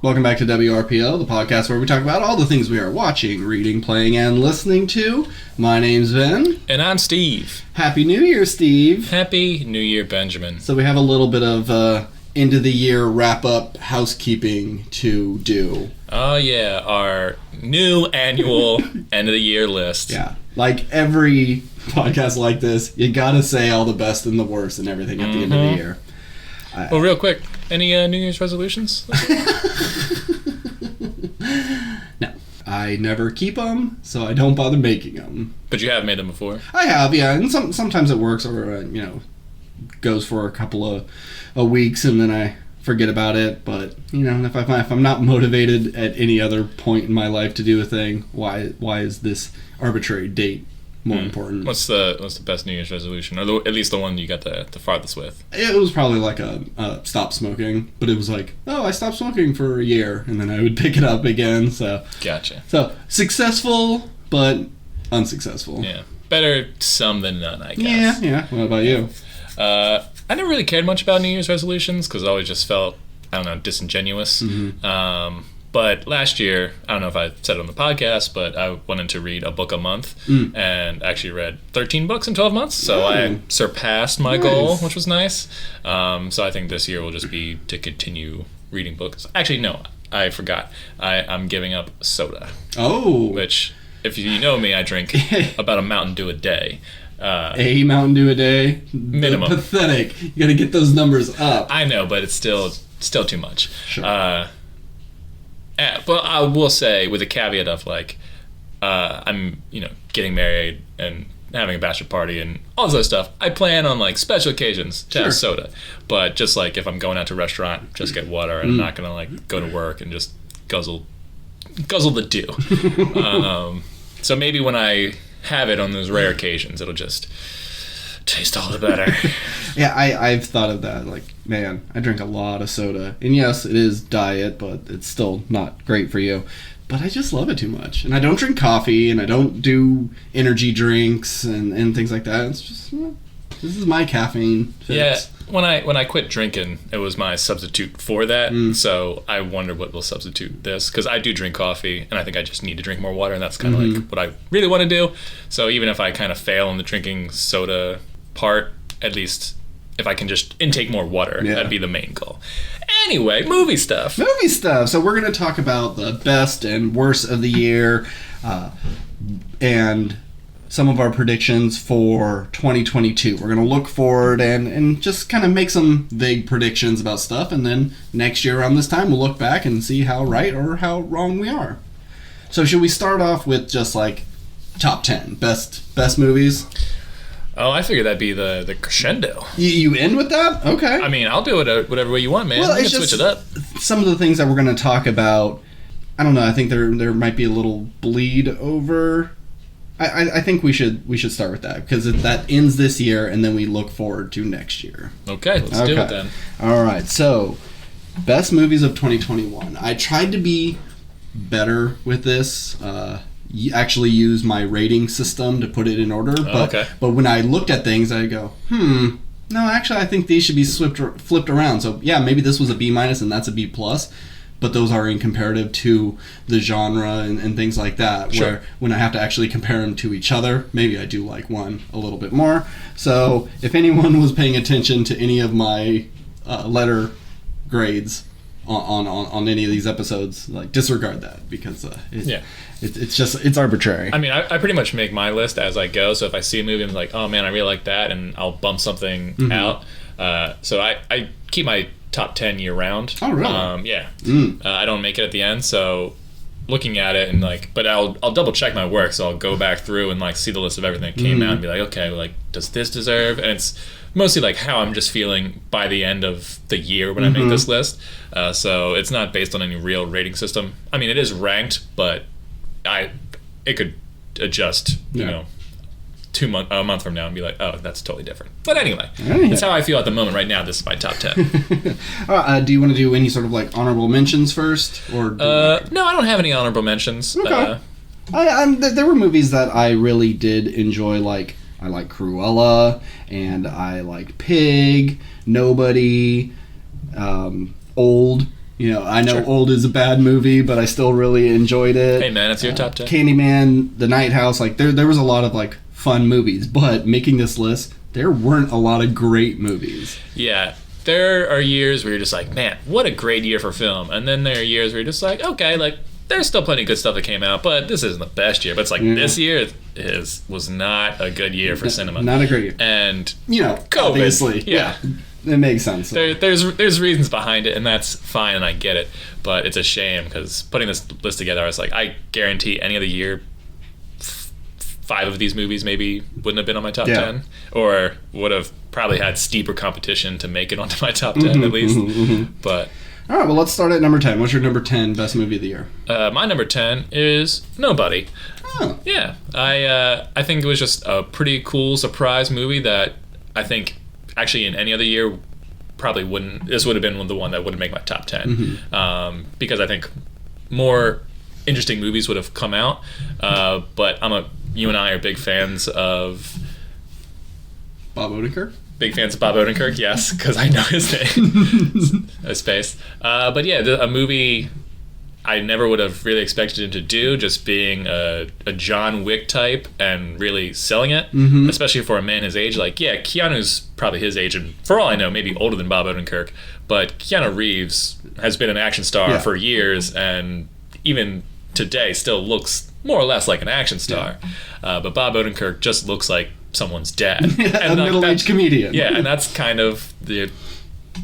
Welcome back to WRPL, the podcast where we talk about all the things we are watching, reading, playing, and listening to. My name's Ben. And I'm Steve. Happy New Year, Steve. Happy New Year, Benjamin. So we have a little bit of end of the year wrap-up housekeeping to do. Oh, yeah, our new annual end of the year list. Yeah, like every podcast like this, you gotta say all the best and the worst and everything at the end of the year. Well, real quick, any New Year's resolutions? No. I never keep them, so I don't bother making them. But you have made them before? I have, yeah, and sometimes it works, or, goes for a couple of weeks, and then I forget about it. But, if I'm not motivated at any other point in my life to do a thing, why is this arbitrary date more important? What's the best New Year's resolution, or at least the one you got the farthest with? It was probably like a stop smoking, but it was like, I stopped smoking for a year, and then I would pick it up again. So gotcha. So successful, but unsuccessful. Yeah, better some than none, I guess. Yeah. What about you? I never really cared much about New Year's resolutions because I always just felt, disingenuous. Mm-hmm. But last year, I don't know if I said it on the podcast, but I wanted to read a book a month and actually read 13 books in 12 months. So I surpassed my goal, which was nice. So I think this year will just be to continue reading books. Actually, no, I forgot. I'm giving up soda. Oh. Which, if you know me, I drink about a Mountain Dew a day. A Mountain Dew a day? Minimum. Pathetic. You gotta get those numbers up. I know, but it's still too much. Sure. But I will say, with a caveat of I'm getting married and having a bachelor party and all this other stuff. I plan on special occasions to have soda, but just if I'm going out to a restaurant, just get water, and I'm not gonna go to work and just guzzle the dew. So maybe when I have it on those rare occasions, it'll just taste all the better. Yeah, I've thought of that. Man, I drink a lot of soda. And yes, it is diet, but it's still not great for you. But I just love it too much. And I don't drink coffee, and I don't do energy drinks and things like that. It's just, this is my caffeine fix. Yeah, when I quit drinking, it was my substitute for that. So I wonder what will substitute this. Because I do drink coffee, and I think I just need to drink more water, and that's kind of what I really want to do. So even if I kind of fail in the drinking soda part, at least if I can just intake more water, that'd be the main goal. Anyway, movie stuff. So we're going to talk about the best and worst of the year, and some of our predictions for 2022. We're going to look forward and just kind of make some vague predictions about stuff, and then next year around this time we'll look back and see how right or how wrong we are. So should we start off with just top 10 best movies? Oh, I figured that'd be the crescendo. You end with that? Okay. I mean, I'll do it whatever way you want, man. Well, we can switch it up. Some of the things that we're going to talk about, I don't know. I think there might be a little bleed over. I think we should start with that because that ends this year, and then we look forward to next year. Okay, let's do it then. All right. So, best movies of 2021. I tried to be better with this. Actually use my rating system to put it in order, but when I looked at things, I go, no, actually I think these should be flipped around. So yeah, maybe this was a B- and that's a B+, but those are in comparative to the genre and things like that. Sure. Where when I have to actually compare them to each other, maybe I do like one a little bit more. So if anyone was paying attention to any of my letter grades on any of these episodes, disregard that because it's arbitrary. I mean, I pretty much make my list as I go. So if I see a movie, I'm like, oh man, I really like that, and I'll bump something out. So I keep my top 10 year round. Oh really? Yeah. I don't make it at the end. So looking at it and but I'll double check my work. So I'll go back through and see the list of everything that came out and be like, okay, does this deserve? And it's mostly how I'm just feeling by the end of the year when I make this list. So it's not based on any real rating system. I mean, it is ranked, but it could adjust, a month from now and be like, oh, that's totally different. But anyway, that's how I feel at the moment right now. This is my top 10. Do you want to do any sort of honorable mentions first? Or no, I don't have any honorable mentions. Okay. There were movies that I really did enjoy, I like Cruella, and I like Pig, Nobody, Old, You know, I know Sure. Old is a bad movie, but I still really enjoyed it. Hey man, it's your top 10. Candyman, The Night House, like there was a lot of like fun movies, but making this list, there weren't a lot of great movies. Yeah. There are years where you're just like, man, what a great year for film. And then there are years where you're just like, okay, like, there's still plenty of good stuff that came out, but this isn't the best year. But it's like, this year was not a good year for cinema. Not a great year. And, you know, COVID, obviously. Yeah. It makes sense. There's reasons behind it, and that's fine, and I get it. But it's a shame, because putting this list together, I was like, I guarantee any other year, 5 of these movies maybe wouldn't have been on my top 10, or would have probably had steeper competition to make it onto my top 10 at least. But all right, well, let's start at number 10. What's your number 10 best movie of the year? my number 10 is Nobody. Oh. Yeah, I think it was just a pretty cool surprise movie that I think actually in any other year probably wouldn't. This would have been the one that wouldn't make my top 10, because I think more interesting movies would have come out. But you and I are big fans of Bob Odenkirk? Big fans of Bob Odenkirk, yes, because I know his name. Space. But yeah, a movie I never would have really expected him to do, just being a John Wick type and really selling it, especially for a man his age. Like, yeah, Keanu's probably his age, and for all I know, maybe older than Bob Odenkirk, but Keanu Reeves has been an action star for years, and even today still looks more or less like an action star. But Bob Odenkirk just looks like someone's dad. A middle-aged comedian. Yeah, and that's kind of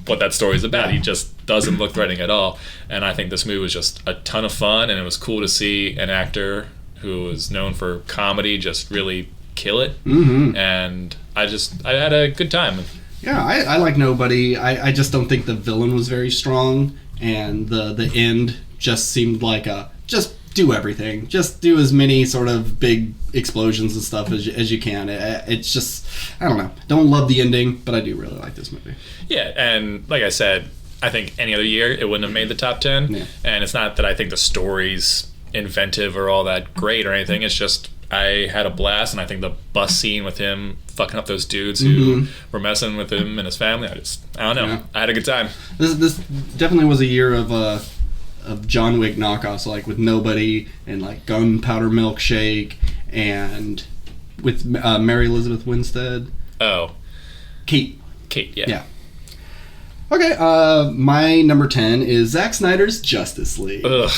what that story is about. He just doesn't look threatening at all. And I think this movie was just a ton of fun, and it was cool to see an actor who is known for comedy just really kill it. And I had a good time. Yeah, I like Nobody. I just don't think the villain was very strong, and the end just seemed like just do everything. Just do as many sort of big explosions and stuff as you can. It's just, I don't know. Don't love the ending, but I do really like this movie. Yeah, and like I said, I think any other year it wouldn't have made the top 10. Yeah. And it's not that I think the story's inventive or all that great or anything. It's just I had a blast, and I think the bus scene with him fucking up those dudes who were messing with him and his family, I don't know. Yeah. I had a good time. This definitely was a year of John Wick knockoffs, like with Nobody and like Gunpowder Milkshake, and with Mary Elizabeth Winstead. Oh, Kate, yeah. Yeah. Okay, my number 10 is Zack Snyder's Justice League. Ugh.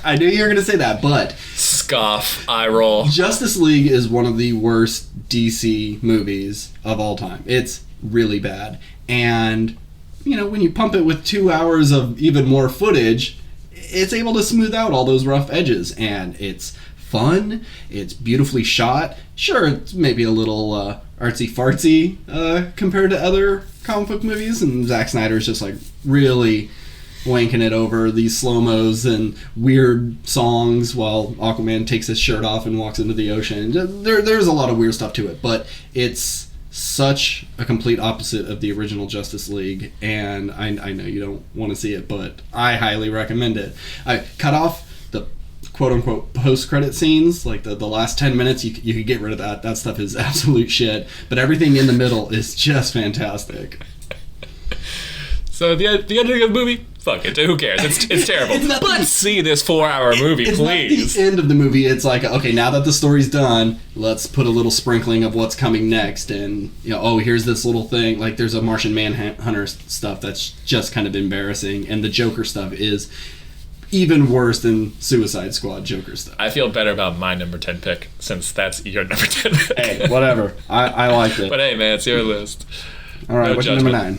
I knew you were going to say that, but scoff, eye roll. Justice League is one of the worst DC movies of all time. It's really bad, and you know, when you pump it with 2 hours of even more footage, it's able to smooth out all those rough edges, and it's fun, it's beautifully shot. Sure, it's maybe a little artsy-fartsy compared to other comic book movies, and Zack Snyder's just like really wanking it over these slow-mos and weird songs while Aquaman takes his shirt off and walks into the ocean. There's a lot of weird stuff to it, but it's such a complete opposite of the original Justice League, and I know you don't want to see it, but I highly recommend it. I cut off the quote-unquote post-credit scenes, like the last 10 minutes, you could get rid of that. That stuff is absolute shit, but everything in the middle is just fantastic. So the ending of the movie, fuck it, who cares? It's terrible. Let's see this 4-hour movie, it's please. Not the end of the movie. It's like, okay, now that the story's done, let's put a little sprinkling of what's coming next, and you know, oh, here's this little thing. Like, there's a Martian Manhunter stuff that's just kind of embarrassing, and the Joker stuff is even worse than Suicide Squad Joker stuff. I feel better about my number 10 pick, since that's your number 10 pick. Hey, whatever. I liked it. But hey, man, it's your list. All right, what's your number 9?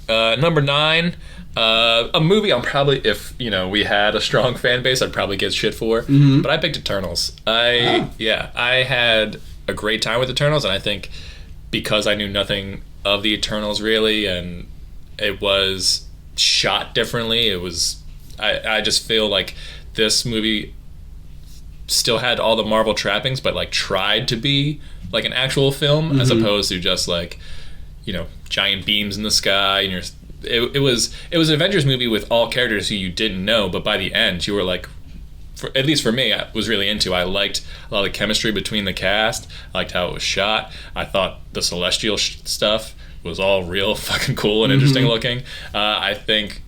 Number 9, a movie I'm probably, if we had a strong fan base, I'd probably get shit for. But I picked Eternals. I had a great time with Eternals, and I think because I knew nothing of the Eternals really, and it was shot differently, I just feel like this movie still had all the Marvel trappings, but like tried to be like an actual film, as opposed to just like, giant beams in the sky, and it was an Avengers movie with all characters who you didn't know, but by the end you were like, at least for me, I was really into. I liked a lot of the chemistry between the cast. I liked how it was shot. I thought the celestial stuff was all real fucking cool and interesting looking. I think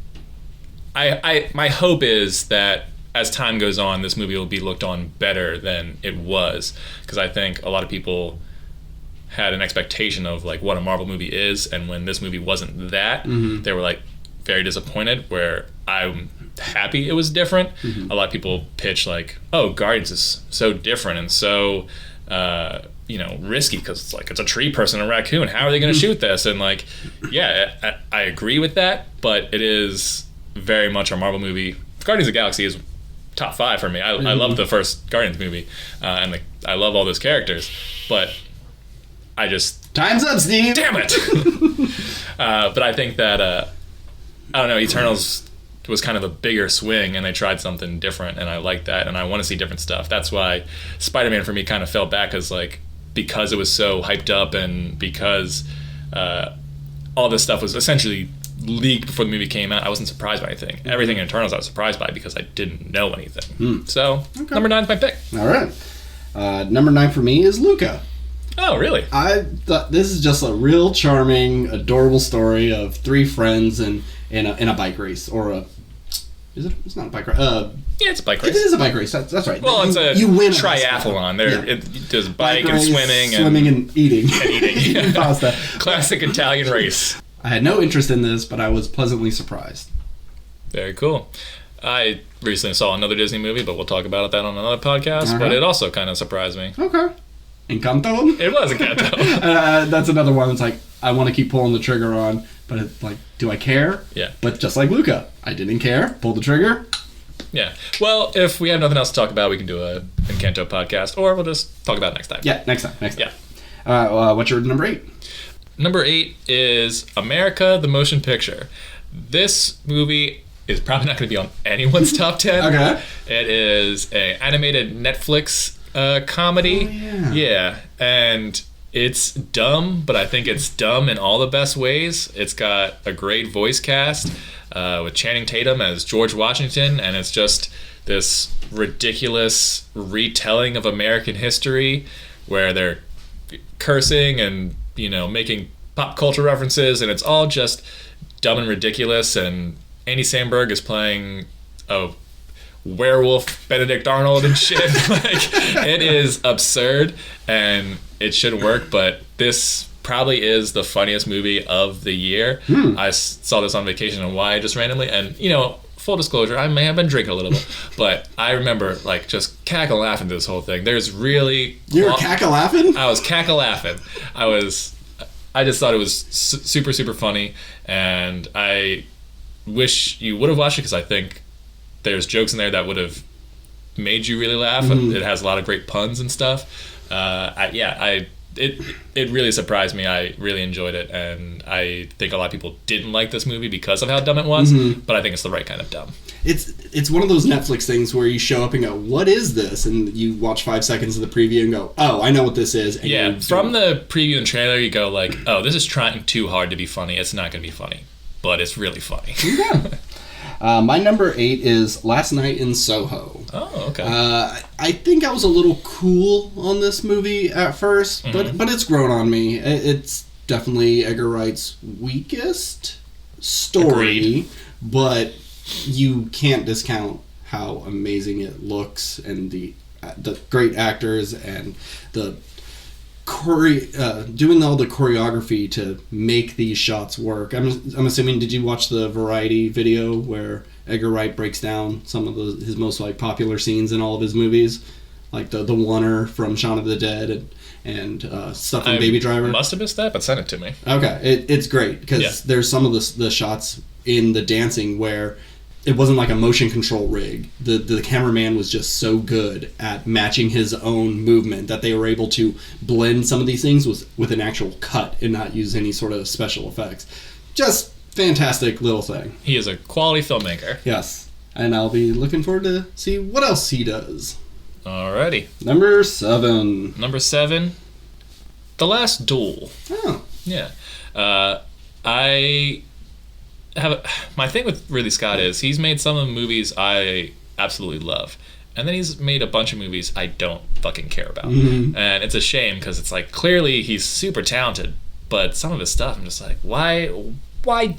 my hope is that as time goes on, this movie will be looked on better than it was, because I think a lot of people had an expectation of like what a Marvel movie is, and when this movie wasn't that, they were like very disappointed. Where I'm happy it was different. A lot of people pitch like, "Oh, Guardians is so different and so risky because it's a tree person and a raccoon. How are they going to shoot this?" And like, yeah, I agree with that, but it is very much a Marvel movie. Guardians of the Galaxy is top 5 for me. I love the first Guardians movie, and I love all those characters, but I just... Time's up, Steve! Damn it! But I think that, I don't know, Eternals was kind of a bigger swing, and they tried something different, and I like that, and I want to see different stuff. That's why Spider-Man for me kind of fell back, because it was so hyped up, and because all this stuff was essentially leaked before the movie came out. I wasn't surprised by anything. Everything in Eternals I was surprised by because I didn't know anything. So, number 9 is my pick. All right. Number 9 for me is Luca. Oh, really? I thought this is just a real charming, adorable story of 3 friends in a bike race, or a... Is it? It's not a bike race. Yeah, it's a bike race. It is a bike race. That's right. Well, it's a triathlon. There's bike and swimming and eating. Eating pasta. Classic Italian race. I had no interest in this, but I was pleasantly surprised. Very cool. I recently saw another Disney movie, but we'll talk about that on another podcast. But it also kind of surprised me. Okay. Encanto? It was Encanto. That's another one that's like, I want to keep pulling the trigger on, but it's like, do I care? Yeah. But just like Luca, I didn't care, pulled the trigger. Yeah. Well, if we have nothing else to talk about, we can do a Encanto podcast, or we'll just talk about it next time. Yeah, next time. Yeah. What's your number 8? Number 8 is America, the Motion Picture. This movie is probably not going to be on anyone's top 10. Okay. It is an animated Netflix comedy. Oh, yeah. Yeah. And it's dumb, but I think it's dumb in all the best ways. It's got a great voice cast with Channing Tatum as George Washington, and it's just this ridiculous retelling of American history where they're cursing and making pop culture references, and it's all just dumb and ridiculous. And Andy Samberg is playing a werewolf Benedict Arnold and shit. It is absurd, and it should work, but this probably is the funniest movie of the year. I saw this on vacation in Hawaii just randomly, and full disclosure, I may have been drinking a little bit, but I remember just cackle laughing to this whole thing. There's really... You were cackle laughing? I was cackle laughing. I just thought it was super, super funny, and I wish you would have watched it, because I think there's jokes in there that would have made you really laugh. It has a lot of great puns and stuff. It really surprised me. I really enjoyed it, and I think a lot of people didn't like this movie because of how dumb it was, but I think it's the right kind of dumb. It's one of those Netflix things where you show up and go, what is this? And you watch 5 seconds of the preview and go, oh, I know what this is. And from the preview and trailer, you go like, oh, this is trying too hard to be funny. It's not going to be funny, but it's really funny. Yeah. My number 8 is Last Night in Soho. Oh, okay. I think I was a little cool on this movie at first, but it's grown on me. It's definitely Edgar Wright's weakest story, Agreed. But you can't discount how amazing it looks, and the great actors, and the doing all the choreography to make these shots work. I'm assuming, did you watch the Variety video where Edgar Wright breaks down some of his most popular scenes in all of his movies, like the oneer from Shaun of the Dead and stuff from Baby Driver? Must have missed that, but send it to me. Okay, it's great because there's some of the shots in the dancing where it wasn't like a motion control rig. The cameraman was just so good at matching his own movement that they were able to blend some of these things with an actual cut and not use any sort of special effects. Just fantastic little thing. He is a quality filmmaker. Yes. And I'll be looking forward to see what else he does. Alrighty. Number 7. Number 7, The Last Duel. Oh. Yeah. My thing with Ridley Scott is he's made some of the movies I absolutely love, and then he's made a bunch of movies I don't fucking care about. And it's a shame, because it's like, clearly he's super talented, but some of his stuff I'm just like, why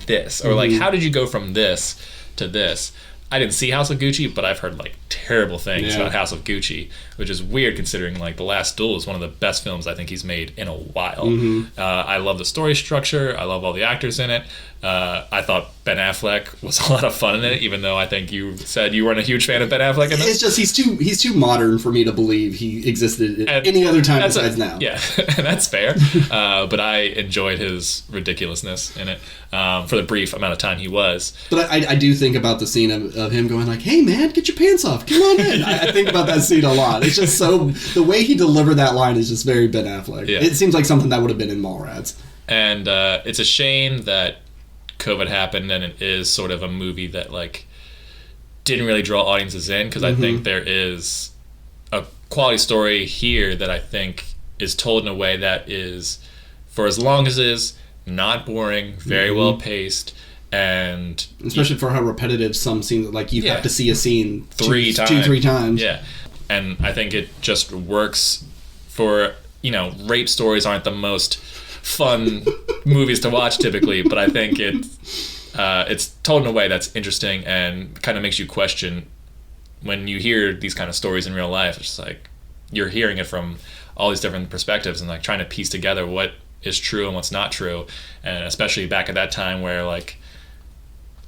this? Or like, how did you go from this to this. I didn't see House of Gucci, but I've heard like terrible things about House of Gucci, which is weird considering like The Last Duel is one of the best films I think he's made in a while. I love the story structure. I love all the actors in it. I thought Ben Affleck was a lot of fun in it, even though I think you said you weren't a huge fan of Ben Affleck in this. It's just he's too modern for me to believe he existed at any other time besides now. Yeah, and that's fair. But I enjoyed his ridiculousness in it for the brief amount of time he was. But I do think about the scene of him going like, "Hey man, get your pants off, come on in." I think about that scene a lot. It's just so, the way he delivered that line is just very Ben Affleck. Yeah. It seems like something that would have been in Mallrats. And it's a shame that COVID happened and it is sort of a movie that like didn't really draw audiences in, because I think there is a quality story here that I think is told in a way that is, for as long as it is, not boring, very well paced, and especially for how repetitive some scenes, like you have to see a scene three times. Yeah. And I think it just works for, rape stories aren't the most fun movies to watch typically, but I think it's told in a way that's interesting and kind of makes you question when you hear these kind of stories in real life. It's just like you're hearing it from all these different perspectives and like trying to piece together what is true and what's not true, and especially back at that time where like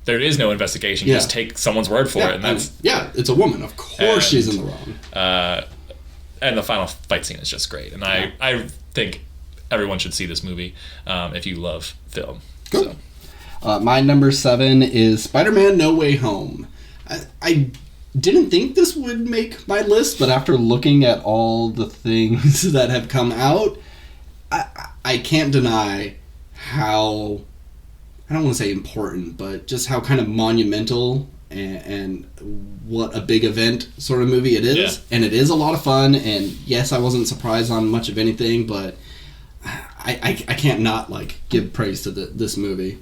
there is no investigation. You just take someone's word for it, and that's it's a woman. Of course, she's in the wrong. And the final fight scene is just great, and I think everyone should see this movie if you love film. Cool. So. My number 7 is Spider-Man: No Way Home. I didn't think this would make my list, but after looking at all the things that have come out, I can't deny how, I don't want to say important, but just how kind of monumental and what a big event sort of movie it is. Yeah. And it is a lot of fun, and yes, I wasn't surprised on much of anything, but I can't not like give praise to this movie.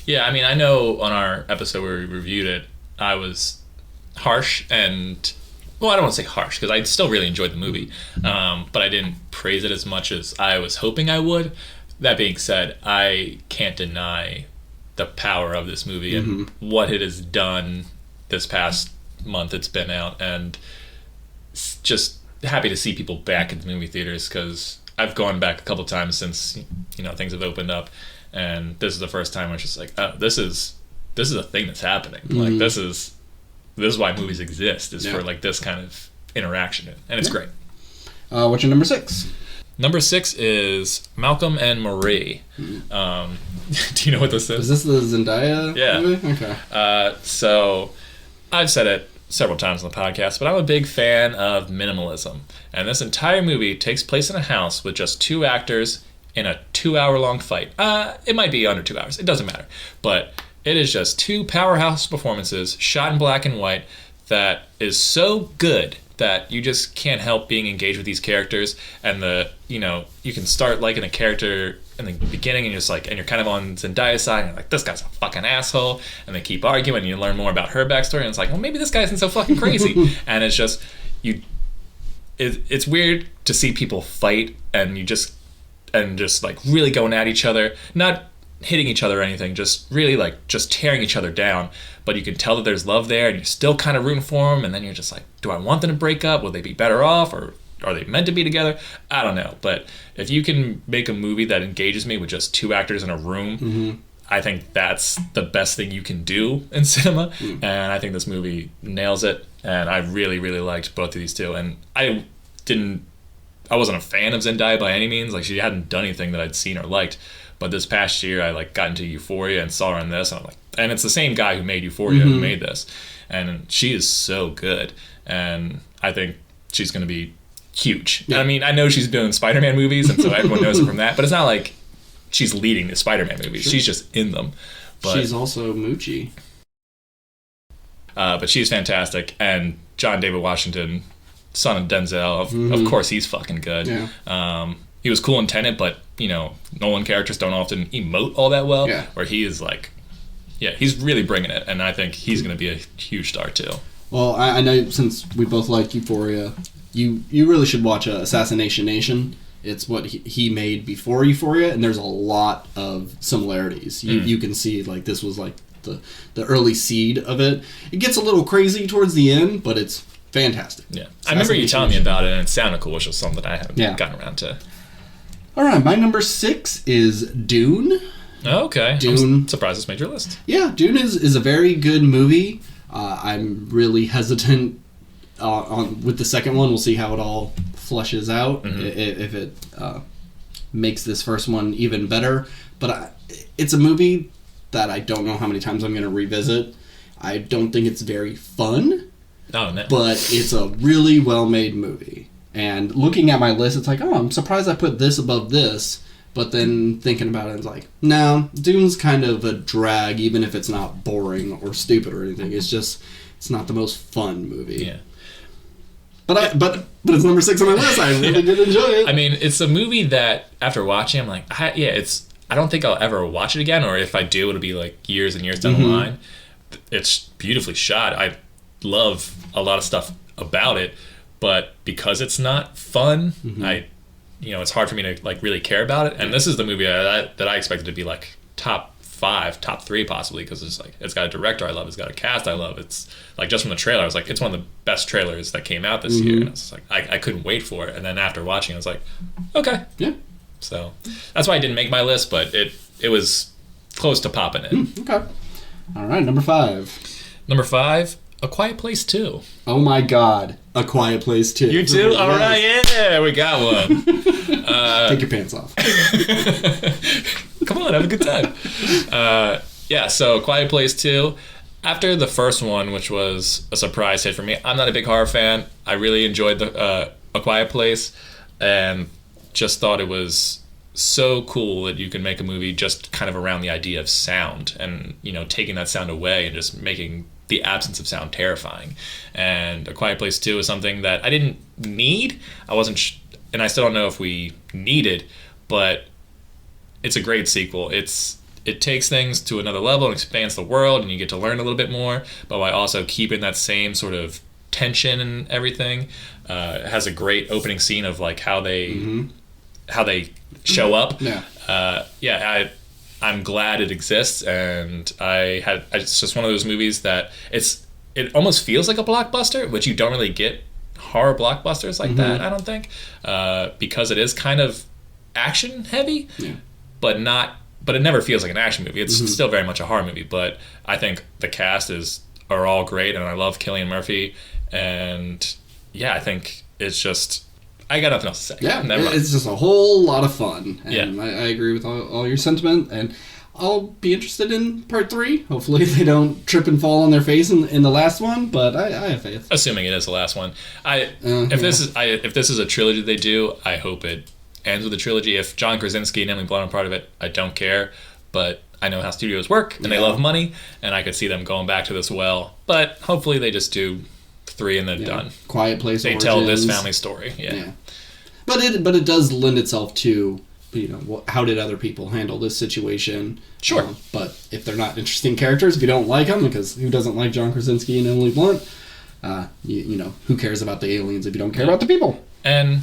Yeah, I mean, I know on our episode where we reviewed it, I was harsh and, well, I don't want to say harsh because I still really enjoyed the movie, but I didn't praise it as much as I was hoping I would. That being said, I can't deny the power of this movie and what it has done this past month it's been out, and just happy to see people back in the movie theaters because I've gone back a couple times since things have opened up, and this is the first time where it's just like, oh, this is a thing that's happening. Like this is why movies exist, is for like this kind of interaction, and it's great. What's your number 6? Number 6 is Malcolm and Marie. Do you know what this is? Is this the Zendaya movie? Okay. So I've said it several times on the podcast, but I'm a big fan of minimalism. And this entire movie takes place in a house with just 2 actors in a 2-hour-long fight. It might be under 2 hours. It doesn't matter. But it is just 2 powerhouse performances shot in black and white that is so good that you just can't help being engaged with these characters. And you can start liking a character in the beginning and you're kind of on Zendaya's side and you're like, this guy's a fucking asshole, and they keep arguing and you learn more about her backstory and it's like, well, maybe this guy isn't so fucking crazy. And it's just it's weird to see people fight and just like really going at each other, not hitting each other or anything, just really like just tearing each other down, but you can tell that there's love there and you're still kind of rooting for them, and then you're just like, do I want them to break up? Will they be better off, or are they meant to be together? I don't know, but if you can make a movie that engages me with just 2 actors in a room, I think that's the best thing you can do in cinema, and I think this movie nails it, and I really, really liked both of these two, and I wasn't a fan of Zendaya by any means, like she hadn't done anything that I'd seen or liked. But this past year, I like got into Euphoria and saw her in this, and I'm like, and it's the same guy who made Euphoria who made this, and she is so good, and I think she's going to be huge. Yeah. I mean, I know she's doing Spider-Man movies, and so everyone knows her from that, but it's not like she's leading the Spider-Man movies. Sure. She's just in them. But she's also Moochie. But she's fantastic, and John David Washington, son of Denzel, of course he's fucking good. Yeah. He was cool in Tenet, but Nolan characters don't often emote all that well. Yeah. Where he is like, he's really bringing it, and I think he's going to be a huge star too. Well, I know since we both like Euphoria, you really should watch Assassination Nation. It's what he made before Euphoria, and there's a lot of similarities. You can see like this was like the early seed of it. It gets a little crazy towards the end, but it's fantastic. Yeah, I remember you telling me about it, and it sounded cool, which is something that I haven't gotten around to. All right, my number 6 is Dune. Oh, okay. Dune. I'm surprised this made your list. Yeah, Dune is a very good movie. I'm really hesitant with the second one. We'll see how it all flushes out, if it makes this first one even better. But it's a movie that I don't know how many times I'm going to revisit. I don't think it's very fun. Oh, no. But it's a really well-made movie. And looking at my list, it's like, oh, I'm surprised I put this above this. But then thinking about it, it's like, no, Dune's kind of a drag, even if it's not boring or stupid or anything. It's not the most fun movie. Yeah. But it's number 6 on my list. I really did enjoy it. I mean, it's a movie that after watching, I'm like, I don't think I'll ever watch it again, or if I do, it'll be like years and years down the line. It's beautifully shot. I love a lot of stuff about it, but because it's not fun, it's hard for me to like really care about it. And this is the movie that I expected to be like top 5, top 3 possibly, because it's got a director I love, it's got a cast I love. It's like, just from the trailer, I was like, it's one of the best trailers that came out this year. And I was like, I couldn't wait for it. And then after watching, I was like, okay, yeah. So that's why I didn't make my list, but it was close to popping in. Okay. All right, number 5. Number 5, A Quiet Place 2. Oh my God, A Quiet Place 2. You too? All right, yeah, we got one. Take your pants off. Come on, have a good time. So Quiet Place 2. After the first one, which was a surprise hit for me, I'm not a big horror fan. I really enjoyed A Quiet Place, and just thought it was so cool that you can make a movie just kind of around the idea of sound, and taking that sound away and just making the absence of sound terrifying. And A Quiet Place 2 is something that I didn't need. I wasn't and I still don't know if we needed, but it's a great sequel. It takes things to another level and expands the world, and you get to learn a little bit more, but while also keeping that same sort of tension and everything. It has a great opening scene of like how they show up. I'm glad it exists, and it's just one of those movies that it almost feels like a blockbuster, which you don't really get horror blockbusters like that, I don't think, because it is kind of action heavy, but it never feels like an action movie. It's still very much a horror movie, but I think the cast are all great, and I love Cillian Murphy, and I think it's just, I got nothing else to say. Yeah, it's just a whole lot of fun. And I agree with all your sentiment, and I'll be interested in part 3. Hopefully they don't trip and fall on their face in the last one, but I have faith. Assuming it is the last one. If this is a trilogy they do, I hope it ends with a trilogy. If John Krasinski and Emily Blunt are part of it, I don't care, but I know how studios work, and they love money, and I could see them going back to this well, but hopefully they just do 3 and they're done. Quiet Place They origins. tell this family story. Yeah. But it does lend itself to, how did other people handle this situation? Sure. But if they're not interesting characters, if you don't like them, because who doesn't like John Krasinski and Emily Blunt? Who cares about the aliens if you don't care about the people? And,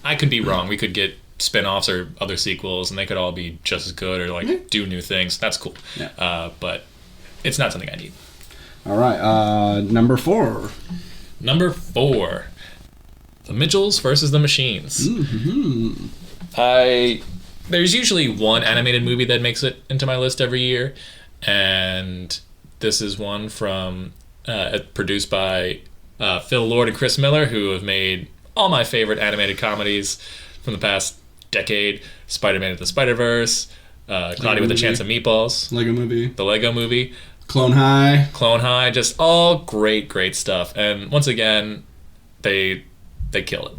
I could be wrong. We could get spin-offs or other sequels, and they could all be just as good or do new things. That's cool. Yeah. But it's not something I need. All right. Number 4. Number 4. The Mitchells versus the Machines. Mm-hmm. There's usually one animated movie that makes it into my list every year, and this is one produced by Phil Lord and Chris Miller, who have made all my favorite animated comedies from the past decade: Spider-Man at the Spider-Verse, Cloudy with a Chance of Meatballs, the Lego Movie, Clone High, just all great stuff. And once again, they kill it.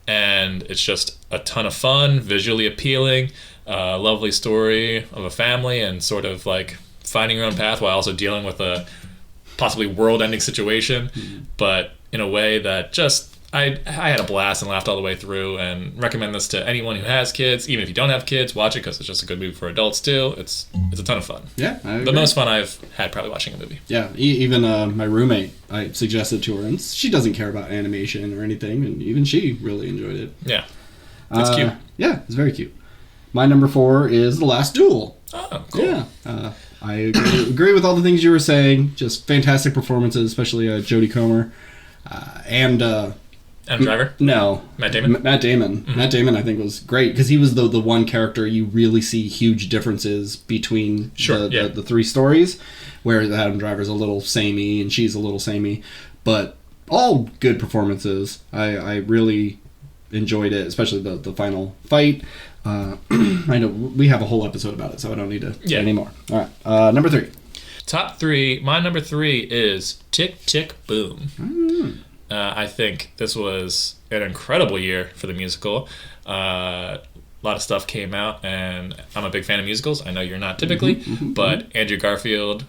And it's just a ton of fun, visually appealing, lovely story of a family and sort of like finding your own path while also dealing with a possibly world-ending situation, but in a way that just I had a blast and laughed all the way through, and recommend this to anyone who has kids. Even if you don't have kids, watch it because it's just a good movie for adults too. It's a ton of fun. Yeah, I agree. The most fun I've had probably watching a movie. Yeah, even my roommate, I suggested to her, and she doesn't care about animation or anything, and even she really enjoyed it. Yeah, it's cute. Yeah, it's very cute. My number 4 is The Last Duel. Oh, cool. Yeah. I agree with all the things you were saying. Just fantastic performances, especially Jodie Comer. And Adam Driver? No. Matt Damon? Matt Damon. Mm-hmm. Matt Damon, I think, was great because he was the one character you really see huge differences between the three stories, where Adam Driver's a little samey and she's a little samey. But all good performances. I really enjoyed it, especially the final fight. I know we have a whole episode about it, so I don't need to say any more. All right, number 3. Top 3. My number 3 is Tick, Tick, Boom. Mm. I think this was an incredible year for the musical. A lot of stuff came out, and I'm a big fan of musicals. I know you're not typically, but Andrew Garfield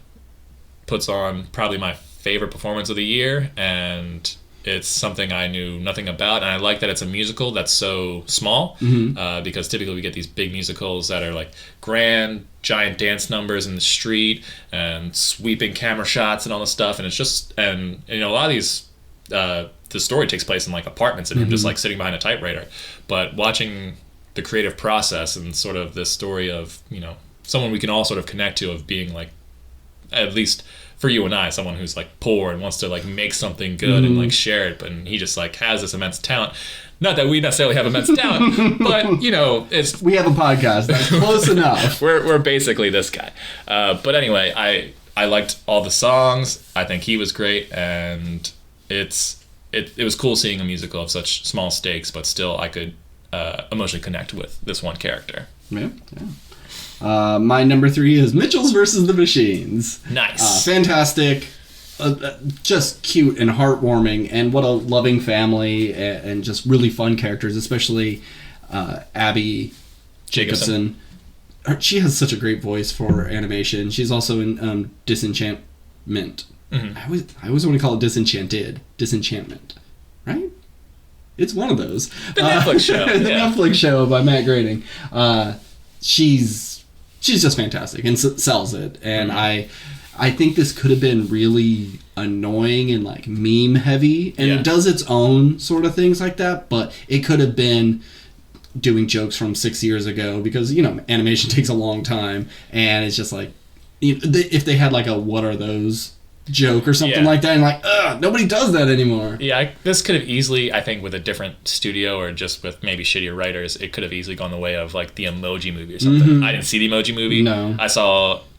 puts on probably my favorite performance of the year, and it's something I knew nothing about, and I like that it's a musical that's so small, because typically we get these big musicals that are like grand, giant dance numbers in the street and sweeping camera shots and all this stuff, and it's just, and you know, a lot of these, the story takes place in like apartments and him just like sitting behind a typewriter, but watching the creative process and sort of this story of, you know, someone we can all sort of connect to, of being like, at least for you and I, someone who's like poor and wants to like make something good and like share it, but he just like has this immense talent. Not that we necessarily have immense talent, but you know, we have a podcast that's close enough. We're basically this guy. But anyway, I liked all the songs. I think he was great, and it was cool seeing a musical of such small stakes, but still I could emotionally connect with this one character. Yeah. My number 3 is Mitchells versus the Machines. Nice. Fantastic. Just cute and heartwarming, and what a loving family, and just really fun characters, especially Abby Jacobson. She has such a great voice for animation. She's also in Disenchantment. I always want to call it Disenchantment, right? It's one of those. The Netflix show. The Netflix show by Matt Groening. She's just fantastic and sells it. And I think this could have been really annoying and like meme heavy, and it does its own sort of things like that, but it could have been doing jokes from 6 years ago, because, you know, animation takes a long time, and it's just like, if they had like a what are those joke or something like that, and like, nobody does that anymore. This could have easily, I think, with a different studio or just with maybe shittier writers, it could have easily gone the way of like the Emoji Movie or something. I didn't see the Emoji Movie. No. I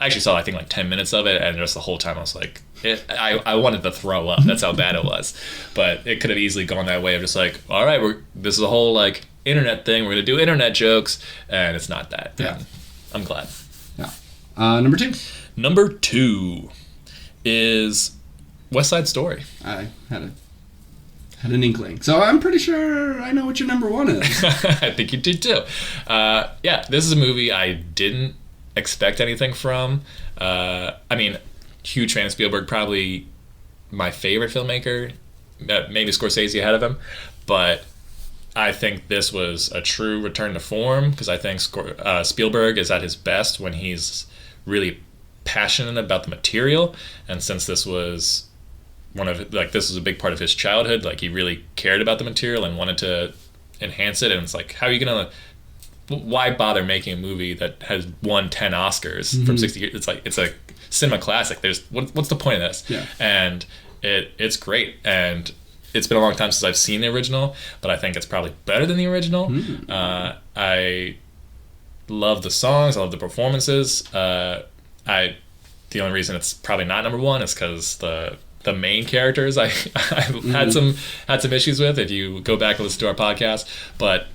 actually saw I think like 10 minutes of it, and just the whole time I was like, I wanted to throw up. That's how bad it was. But it could have easily gone that way of just like, all right, this is a whole like internet thing, we're gonna do internet jokes, and it's not that. Yeah. I'm glad. Yeah. Number 2 is West Side Story. I had an inkling, so I'm pretty sure I know what your number 1 is. I think you did too. This is a movie I didn't expect anything from. I mean, huge fan of Spielberg, probably my favorite filmmaker, maybe Scorsese ahead of him, but I think this was a true return to form, because I think Spielberg is at his best when he's really passionate about the material, and since this was this was a big part of his childhood, like he really cared about the material and wanted to enhance it, and it's like, how are you gonna, why bother making a movie that has won 10 Oscars from 60 years? It's a cinema classic. What's the point of this? Yeah. And it's great, and it's been a long time since I've seen the original, but I think it's probably better than the original. I love the songs, I love the performances. The only reason it's probably not number 1 is because the main characters I've had some issues with, if you go back and listen to our podcast, but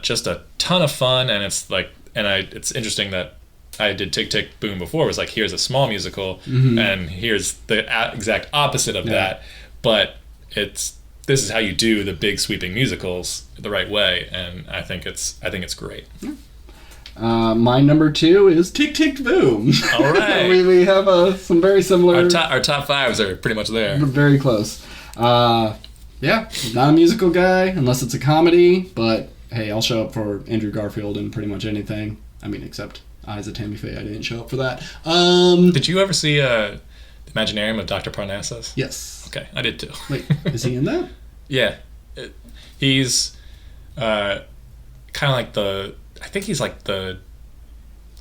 just a ton of fun, and it's like, it's interesting that I did Tick Tick Boom before. It was like, here's a small musical, and here's the exact opposite of that, but this is how you do the big sweeping musicals the right way, and I think it's great. My number 2 is Tick Tick Boom. All right. we have some very similar... Our top 5s are pretty much there. Very close. Not a musical guy unless it's a comedy, but hey, I'll show up for Andrew Garfield in pretty much anything. I mean, except Eyes of Tammy Faye. I didn't show up for that. Did you ever see the Imaginarium of Dr. Parnassus? Yes. Okay, I did too. Wait, is he in that? Yeah. He's kind of like I think he's like the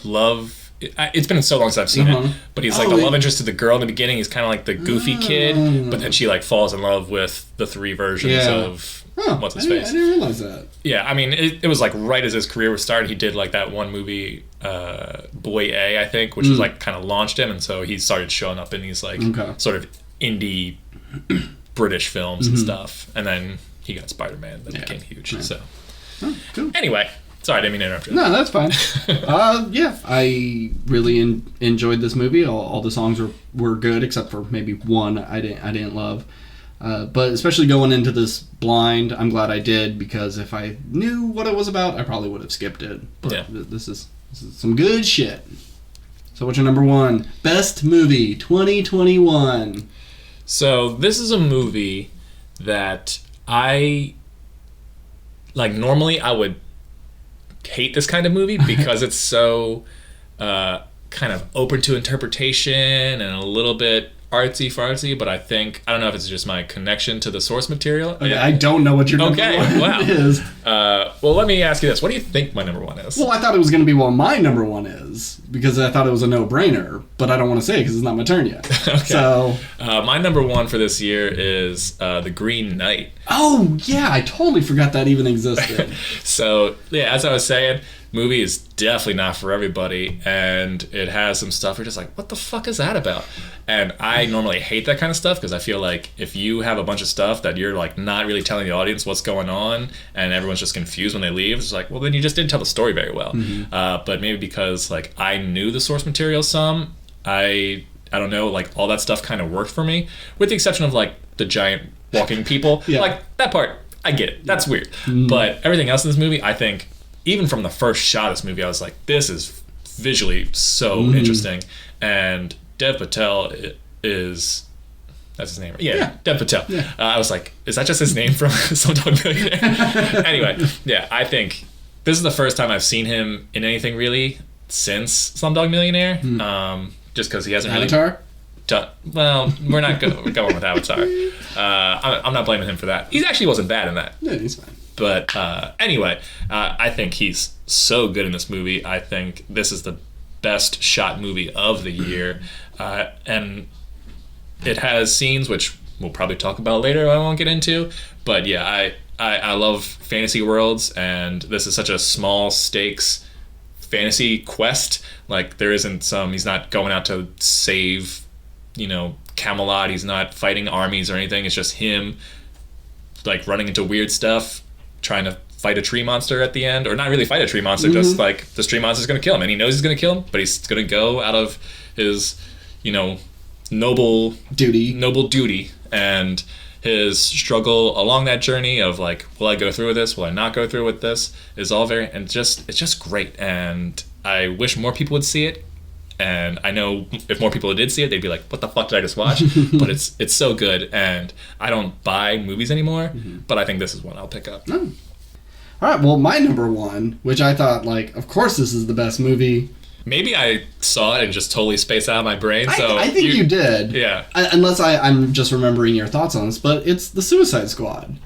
love it's been so long since I've seen it, but he's like the love interest to the girl in the beginning. He's kind of like the goofy kid, but then she like falls in love with the three versions of what's his face. I didn't realize that. Yeah, I mean, it was like right as his career was starting. He did like that one movie, Boy A, I think, which was like kind of launched him, and so he started showing up in these like sort of indie British films and stuff, and then he got Spider-Man that became huge. Yeah. So cool. Anyway. Sorry, I didn't mean to interrupt you. No, that's fine. I really enjoyed this movie. All the songs were good, except for maybe one I didn't love. But especially going into this blind, I'm glad I did, because if I knew what it was about, I probably would have skipped it. But this is some good shit. So what's your number one? Best movie 2021. So this is a movie that normally I would hate this kind of movie because it's so kind of open to interpretation and a little bit artsy-fartsy, but I don't know if it's just my connection to the source material. Okay, I don't know what your number one is. Well, let me ask you this. What do you think my number one is? Well, I thought it was going to be what my number one is, because I thought it was a no-brainer, but I don't want to say it because it's not my turn yet. Okay. So, my number one for this year is The Green Knight. Oh, yeah, I totally forgot that even existed. So, yeah, as I was saying, movie is definitely not for everybody, and it has some stuff you're just like, what the fuck is that about? And I normally hate that kind of stuff, because I feel like if you have a bunch of stuff that you're like not really telling the audience what's going on, and everyone's just confused when they leave, it's like, well, then you just didn't tell the story very well. But maybe because like I knew the source material some, I don't know, like all that stuff kind of worked for me, with the exception of like the giant walking people. Like that part, I get it. That's weird. But everything else in this movie, I think, even from the first shot of this movie, I was like, this is visually so interesting. And Dev Patel is... That's his name. Yeah. Dev Patel. Yeah. I was like, is that just his name from Slumdog Millionaire? Anyway, yeah, I think this is the first time I've seen him in anything really since Slumdog Millionaire. Just because he hasn't Avatar? Well, we're not going with Avatar. I'm not blaming him for that. He actually wasn't bad in that. Yeah, he's fine. But anyway, I think he's so good in this movie. I think this is the best shot movie of the year. And it has scenes which we'll probably talk about later, I won't get into. But yeah, I love fantasy worlds, and this is such a small stakes fantasy quest. Like there isn't he's not going out to save, Camelot. He's not fighting armies or anything. It's just him like running into weird stuff, trying to fight a tree monster at the end, or not really fight a tree monster, just like this tree monster's going to kill him, and he knows he's going to kill him, but he's going to go out of his, noble duty, and his struggle along that journey of like, will I go through with this? Will I not go through with this? Is all it's just great, and I wish more people would see it. And I know if more people did see it, they'd be like, what the fuck did I just watch? But it's so good, and I don't buy movies anymore, but I think this is one I'll pick up. All right, well, my number one, which I thought, like, of course this is the best movie. Maybe I saw it and just totally spaced out of my brain. So I think you did. Yeah. Unless I'm just remembering your thoughts on this, but it's The Suicide Squad.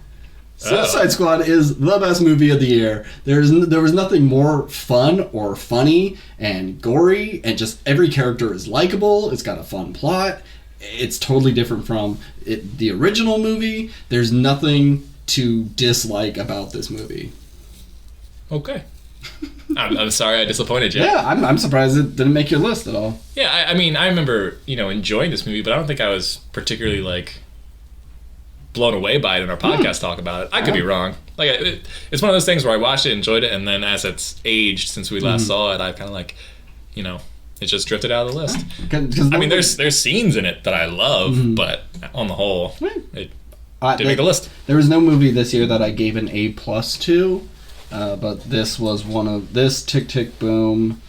Suicide Squad is the best movie of the year. There was nothing more fun or funny and gory, and just every character is likable. It's got a fun plot. It's totally different from the original movie. There's nothing to dislike about this movie. Okay. I'm sorry I disappointed you. Yeah, I'm surprised it didn't make your list at all. Yeah, I mean, I remember, enjoying this movie, but I don't think I was particularly, like, blown away by it in our podcast talk about it. I could be wrong. Like, it's one of those things where I watched it, enjoyed it, and then as it's aged since we last saw it, I kind of like, it just drifted out of the list. I mean, there's scenes in it that I love, but on the whole, it didn't make the list. There was no movie this year that I gave an A+ to, but this was one of Tick Tick Boom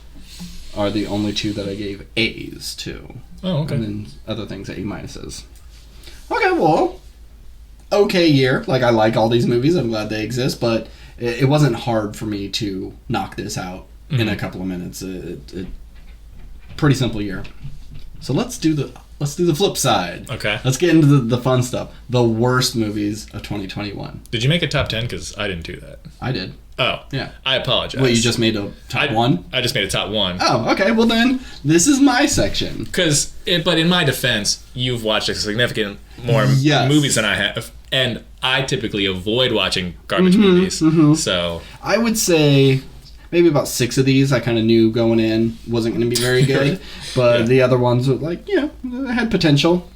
are the only two that I gave A's to. Oh, okay. And then other things A-. Okay, well, okay year. Like, I like all these movies. I'm glad they exist, but it wasn't hard for me to knock this out in a couple of minutes. Pretty simple year. So let's let's do the flip side. Okay. Let's get into the fun stuff. The worst movies of 2021. Did you make a top 10? Because I didn't do that. I did. Oh. Yeah. I apologize. Well, you just made a top one? I just made a top one. Oh, okay. Well, then, this is my section. But in my defense, you've watched a significant more movies than I have. And I typically avoid watching garbage movies. Mm-hmm. So I would say maybe about 6 of these I kind of knew going in wasn't going to be very good. But the other ones were like, had potential.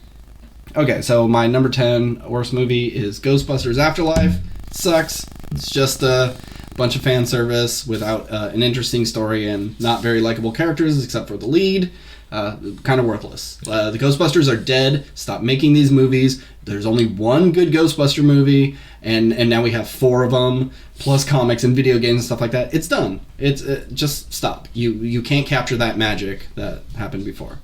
Okay, so my number 10 worst movie is Ghostbusters Afterlife. It sucks. It's just a bunch of fan service without an interesting story and not very likable characters except for the lead. Kind of worthless. The Ghostbusters are dead. Stop making these movies. There's only one good Ghostbuster movie, and now we have 4 of them, plus comics and video games and stuff like that. It's done. It's just stop. You can't capture that magic that happened before.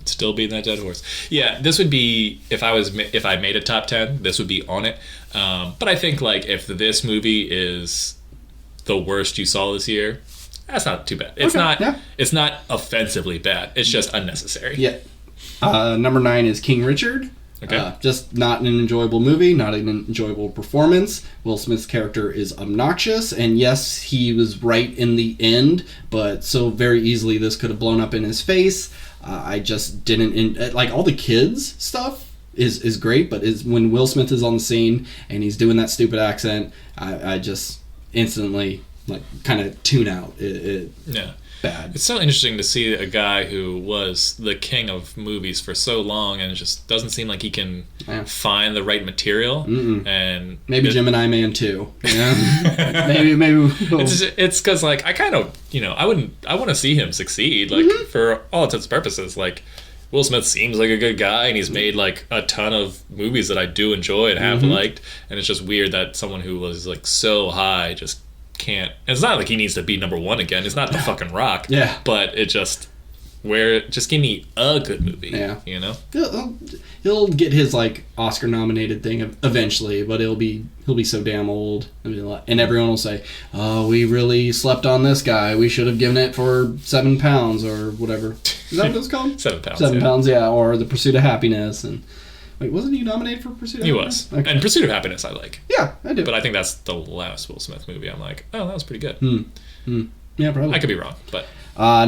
Still beating that dead horse. Yeah, this would be if I made a top 10, this would be on it. But I think like if this movie is the worst you saw this year, that's not too bad. It's It's not offensively bad. It's just unnecessary. Yeah. Number 9 is King Richard. Okay. Just not an enjoyable movie, not an enjoyable performance. Will Smith's character is obnoxious, and yes, he was right in the end, but so very easily this could have blown up in his face. I just didn't like all the kids stuff is great, but when Will Smith is on the scene and he's doing that stupid accent, I just instantly like kind of tune out. Bad. It's so interesting to see a guy who was the king of movies for so long and it just doesn't seem like he can find the right material. And maybe Gemini Man 2. Yeah. maybe it's because like I kind of I want to see him succeed like for all intents and purposes. Like Will Smith seems like a good guy and he's made like a ton of movies that I do enjoy and have liked, and it's just weird that someone who was like so high just can't. It's not like he needs to be number 1 again. It's not the fucking Rock. Yeah. But it just give me a good movie. Yeah. He'll get his like Oscar nominated thing eventually, but he'll be so damn old, and everyone will say, "Oh, we really slept on this guy. We should have given it for 7 pounds or whatever." Is that what it's called? 7 pounds. 7 pounds, yeah. Or The Pursuit of Happiness. And wait, wasn't he nominated for Pursuit of Happiness? He was. Okay. And Pursuit of Happiness I like. Yeah, I do. But I think that's the last Will Smith movie. I'm like, oh, that was pretty good. Yeah, probably. I could be wrong, but...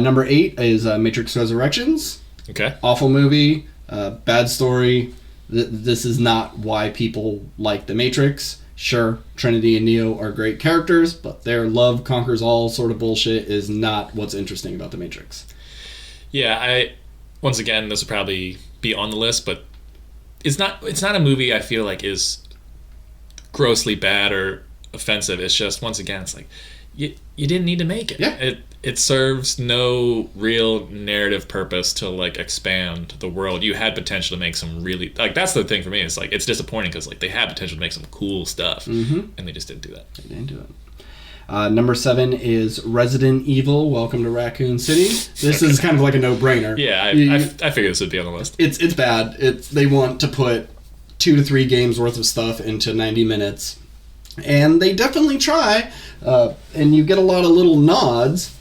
number 8 is Matrix Resurrections. Okay. Awful movie. Bad story. This is not why people like The Matrix. Sure, Trinity and Neo are great characters, but their love conquers all sort of bullshit is not what's interesting about The Matrix. Yeah, once again, this would probably be on the list, but it's not a movie I feel like is grossly bad or offensive. It's just, once again, it's like you didn't need to make it. Yeah. It serves no real narrative purpose to like expand the world. You had potential to make some really like, that's the thing for me. It's like it's disappointing because like they had potential to make some cool stuff and they just didn't do that. They didn't do it. Number 7 is Resident Evil, Welcome to Raccoon City. This is kind of like a no-brainer. Yeah, I figured this would be on the list. It's bad. They want to put 2 to 3 games worth of stuff into 90 minutes. And they definitely try. And you get a lot of little nods,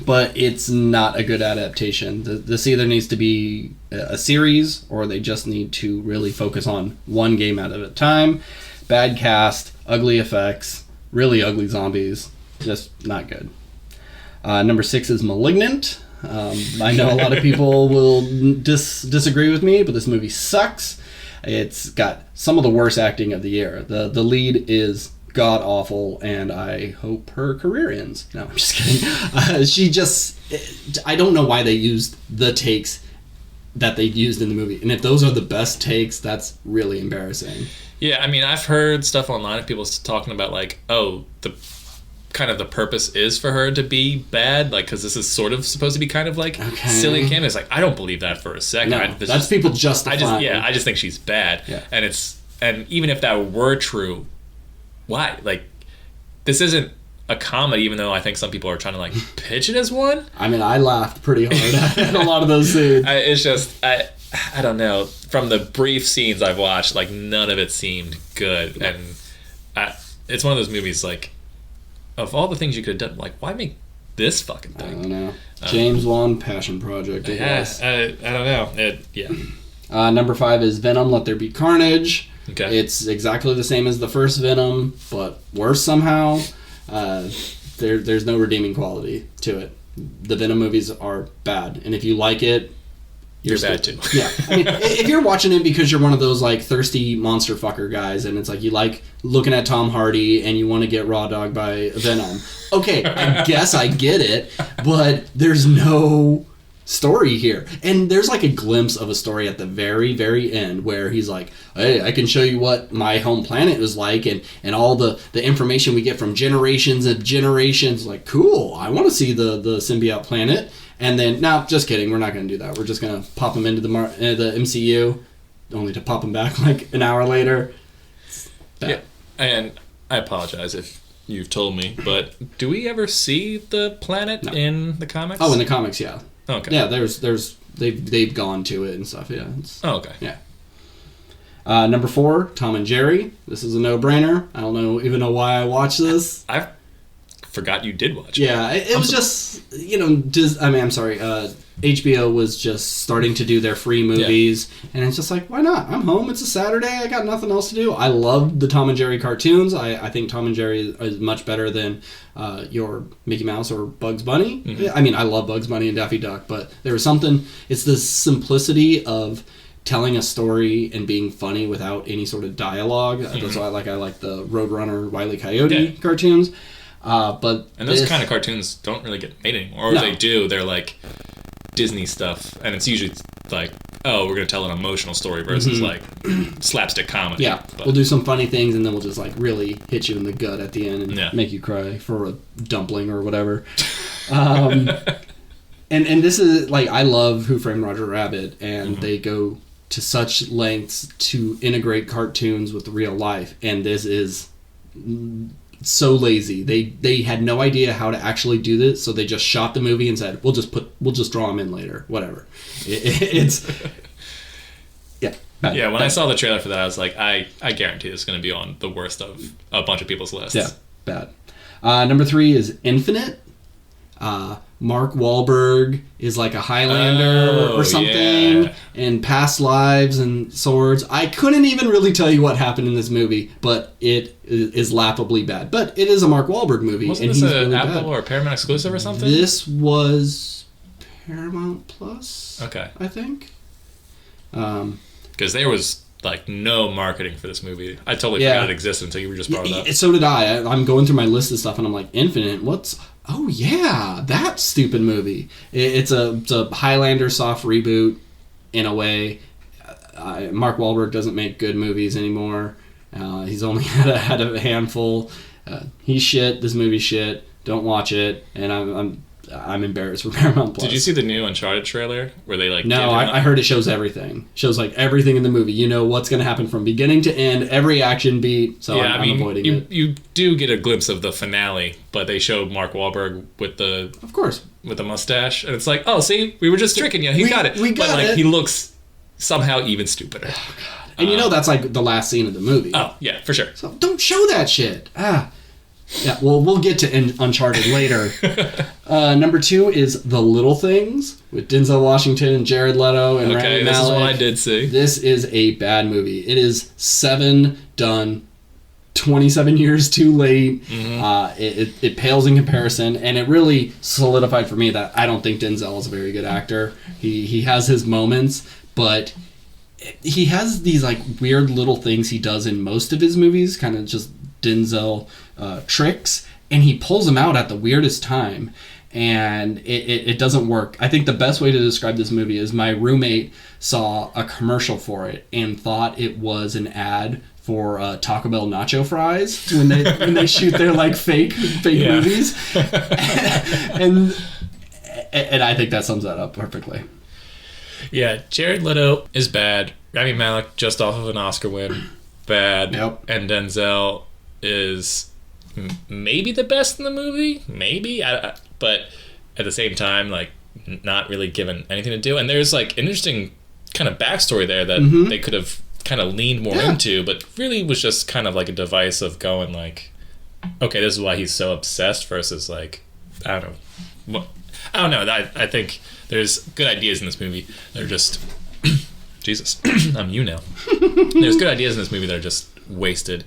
but it's not a good adaptation. This either needs to be a series or they just need to really focus on one game at a time. Bad cast, ugly effects, really ugly zombies, just not good. Number 6 is Malignant. I know a lot of people will disagree with me, but this movie sucks. It's got some of the worst acting of the year. The lead is god awful, and I hope her career ends. No, I'm just kidding. I don't know why they used the takes that they used in the movie, and if those are the best takes, that's really embarrassing. Yeah, I mean, I've heard stuff online of people talking about like, oh, the purpose is for her to be bad, like, because this is sort of supposed to be kind of like silly and It's like, I don't believe that for a second. No, that's people justifying. I just think she's bad. Yeah. And even if that were true, why? Like, this isn't a comedy, even though I think some people are trying to like pitch it as one. I mean, I laughed pretty hard at a lot of those scenes. It's just, I don't know. From the brief scenes I've watched, like, none of it seemed good. And it's one of those movies, like, of all the things you could have done, like, why make this fucking thing? I don't know. James Wan passion project, I guess. I don't know. Number 5 is Venom, Let There Be Carnage. Okay. It's exactly the same as the first Venom, but worse somehow. There's no redeeming quality to it. The Venom movies are bad, and if you like it, you're bad too. Yeah, I mean, if you're watching it because you're one of those like thirsty monster fucker guys, and it's like you like looking at Tom Hardy and you want to get raw dogged by Venom, okay, I guess I get it, but there's no story here. And there's like a glimpse of a story at the very, very end where he's like, hey, I can show you what my home planet was like, and all the information we get from generations and generations. Like, cool, I want to see the symbiote planet. And then, no, just kidding, we're not going to do that. We're just going to pop him into the MCU, only to pop him back like an hour later. Yeah, and I apologize if you've told me, but do we ever see the planet in the comics? Oh, in the comics, yeah. Okay. Yeah, they've gone to it and stuff. Yeah. Okay. Yeah. Number 4, Tom and Jerry. This is a no-brainer. I don't even know why I watched this. I forgot you did watch it. Yeah, it was just HBO was just starting to do their free movies, and it's just like, why not? I'm home. It's a Saturday. I got nothing else to do. I love the Tom and Jerry cartoons. I think Tom and Jerry is much better than your Mickey Mouse or Bugs Bunny. Mm-hmm. I mean, I love Bugs Bunny and Daffy Duck, but there was something. It's the simplicity of telling a story and being funny without any sort of dialogue. Mm-hmm. That's why I like the Roadrunner, Wile E. Coyote cartoons. And those kind of cartoons don't really get made anymore. Or if they do, they're like Disney stuff, and it's usually like, oh, we're going to tell an emotional story versus like slapstick comedy. Yeah, but we'll do some funny things, and then we'll just like really hit you in the gut at the end and make you cry for a dumpling or whatever. And this is like, I love Who Framed Roger Rabbit, and they go to such lengths to integrate cartoons with real life, and this is so lazy. They had no idea how to actually do this, so they just shot the movie and said, we'll just draw them in later, whatever. It's bad. Yeah, when I saw the trailer for that, I was like, I guarantee it's going to be on the worst of a bunch of people's lists. Yeah, bad. Number 3 is Infinite. Mark Wahlberg is like a Highlander or something, and past lives and swords. I couldn't even really tell you what happened in this movie, but it is laughably bad. But it is a Mark Wahlberg movie. Wasn't this an Apple or Paramount exclusive or something? This was Paramount Plus, I think. Because there was like no marketing for this movie. I totally forgot it existed until you just brought it up. So did I. I'm going through my list of stuff, and I'm like, Infinite, oh yeah, that stupid movie. It's a Highlander soft reboot in a way. Mark Wahlberg doesn't make good movies anymore. He's only had a handful. He's shit. This movie's shit. Don't watch it. And I'm embarrassed for Paramount Plus. Did you see the new Uncharted trailer where they like? No, I heard it shows everything. Shows like everything in the movie. You know what's going to happen from beginning to end, every action beat. So I'm avoiding it. You do get a glimpse of the finale, but they show Mark Wahlberg with the mustache, and it's like, oh, see, we were just tricking you. He got it. We got it. He looks somehow even stupider. Oh God! And that's like the last scene of the movie. Oh yeah, for sure. So don't show that shit. Yeah, well, we'll get to Uncharted later. Number 2 is The Little Things with Denzel Washington and Jared Leto and Rami Malek. This is what I did see. This is a bad movie. It is 7 done, 27 years too late. Mm-hmm. It pales in comparison, and it really solidified for me that I don't think Denzel is a very good actor. He has his moments, but he has these like weird little things he does in most of his movies, kind of just Denzel tricks, and he pulls them out at the weirdest time, and it doesn't work. I think the best way to describe this movie is my roommate saw a commercial for it and thought it was an ad for Taco Bell nacho fries when they shoot their like fake movies, and I think that sums that up perfectly. Yeah, Jared Leto is bad. Rami Malek just off of an Oscar win, bad. Yep. And Denzel is maybe the best in the movie, maybe, but at the same time, like, not really given anything to do. And there's like interesting kind of backstory there that they could have kind of leaned more into, but really was just kind of like a device of going like, okay, this is why he's so obsessed versus like, I don't know. Well, I don't know. I think there's good ideas in this movie. They're just Jesus. I'm you now. There's good ideas in this movie that are just wasted.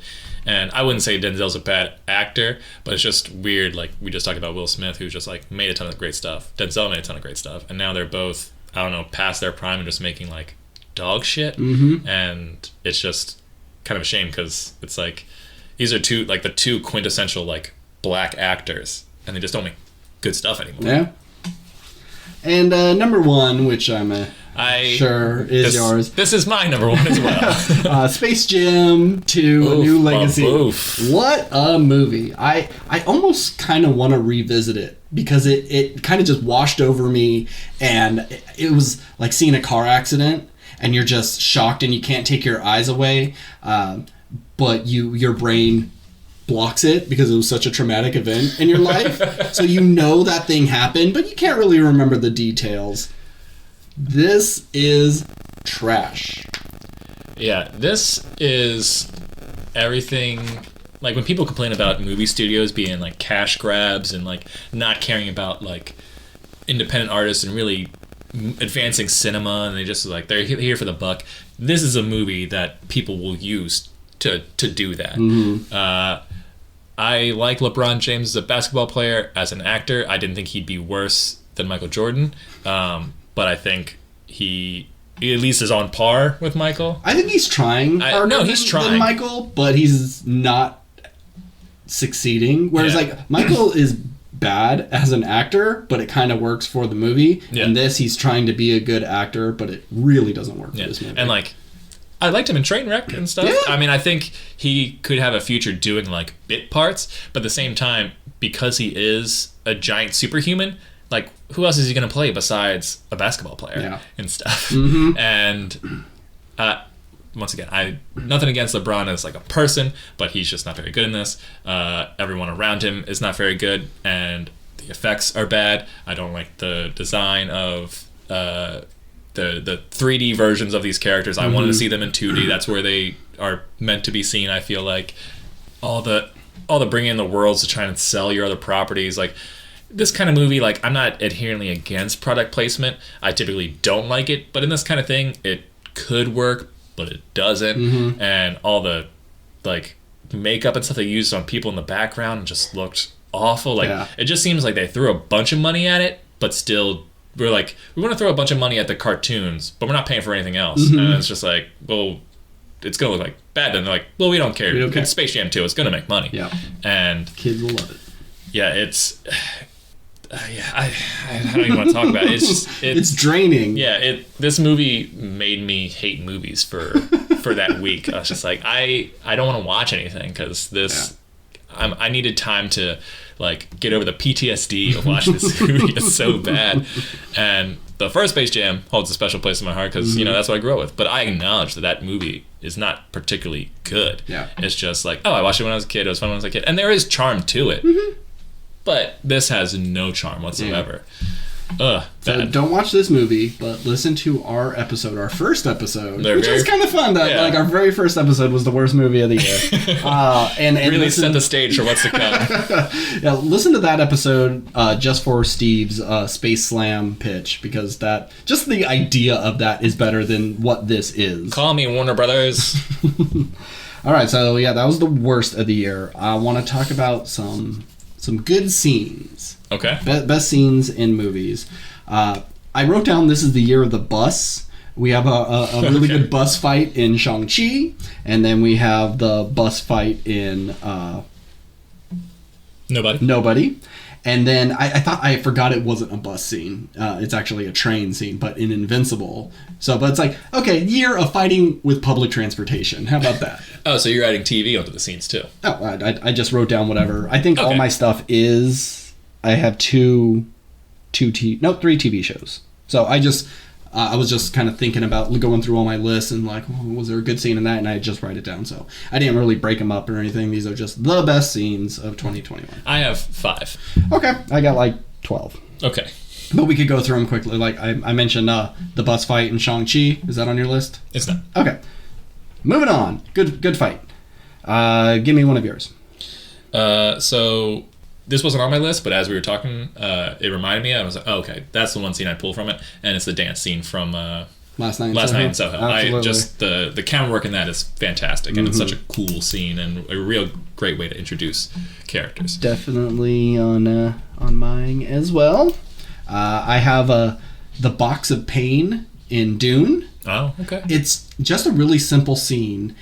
And I wouldn't say Denzel's a bad actor, but it's just weird. Like we just talked about Will Smith, who's just like made a ton of great stuff. Denzel made a ton of great stuff, and now they're both, I don't know, past their prime and just making like dog shit. And it's just kind of a shame because it's like these are the two quintessential like black actors, and they just don't make good stuff anymore. Yeah. And number one, which I'm sure is yours. This is my number one as well. Space Jam 2: A New Legacy. What a movie. I almost kind of want to revisit it because it kind of just washed over me, and it was like seeing a car accident and you're just shocked and you can't take your eyes away, but your brain blocks it because it was such a traumatic event in your life. So you know that thing happened, but you can't really remember the details. This is trash. Yeah, this is everything. Like when people complain about movie studios being like cash grabs and like not caring about like independent artists and really advancing cinema, and they just like they're here for the buck. This is a movie that people will use to do that. I like LeBron James as a basketball player. As an actor, I didn't think he'd be worse than Michael Jordan, but I think he at least is on par with Michael. I think he's trying harder than Michael, but he's not succeeding. Whereas like Michael is bad as an actor, but it kind of works for the movie. And this, he's trying to be a good actor, but it really doesn't work for this movie. And like, I liked him in Trainwreck and stuff. Yeah. I mean, I think he could have a future doing like bit parts, but at the same time, because he is a giant superhuman, like who else is he going to play besides a basketball player and stuff? And once again, nothing against LeBron as like a person, but he's just not very good in this. Everyone around him is not very good, and the effects are bad. I don't like the design of the 3D versions of these characters. I wanted to see them in 2D. That's where they are meant to be seen. I feel like all the bringing in the worlds to try and sell your other properties, like this kind of movie, like I'm not adherently against product placement. I typically don't like it, but in this kind of thing, it could work, but it doesn't. And all the like makeup and stuff they used on people in the background just looked awful. Like it just seems like they threw a bunch of money at it, but still we're like, we want to throw a bunch of money at the cartoons, but we're not paying for anything else. And it's just like, well, it's gonna look like bad. Then they're like, well, we don't care. It's Space Jam 2. It's gonna make money. And kids will love it. Yeah, it's I don't even want to talk about it. It's draining. Yeah, this movie made me hate movies for that week. I was just like, I don't want to watch anything because this. I needed time to like get over the PTSD of watching this movie. It's so bad. And the first Space Jam holds a special place in my heart because that's what I grew up with. But I acknowledge that movie is not particularly good. It's just like, oh, I watched it when I was a kid. It was fun when I was a kid, and there is charm to it. But this has no charm whatsoever. So don't watch this movie, but listen to our first episode, which was kind of fun. That like our very first episode was the worst movie of the year, and really set the stage for what's to come. Listen to that episode just for Steve's Space Slam pitch, because that just the idea of that is better than what this is. Call me Warner Brothers. All right, so that was the worst of the year. I want to talk about some good scenes. Okay. Best scenes in movies. I wrote down this is the year of the bus. We have a really good bus fight in Shang-Chi, and then we have the bus fight in Nobody. And then I forgot it wasn't a bus scene. It's actually a train scene, but in Invincible. But it's like, okay, year of fighting with public transportation. How about that? Oh, so you're adding TV onto the scenes too? Oh, I just wrote down whatever. I think all my stuff is. I have three TV shows. So I was just kind of thinking about going through all my lists and like, was there a good scene in that? And I just write it down. So I didn't really break them up or anything. These are just the best scenes of 2021. I have 5. Okay. I got like 12. Okay. But we could go through them quickly. Like I mentioned the bus fight in Shang-Chi. Is that on your list? It's not. Okay. Moving on. Good fight. Give me one of yours. So this wasn't on my list, but as we were talking, it reminded me. I was like, oh, okay, that's the one scene I pulled from it, and it's the dance scene from Last Night in Soho. The camera work in that is fantastic, and it's such a cool scene and a real great way to introduce characters. Definitely on mine as well. I have the box of pain in Dune. Oh, okay. It's just a really simple scene,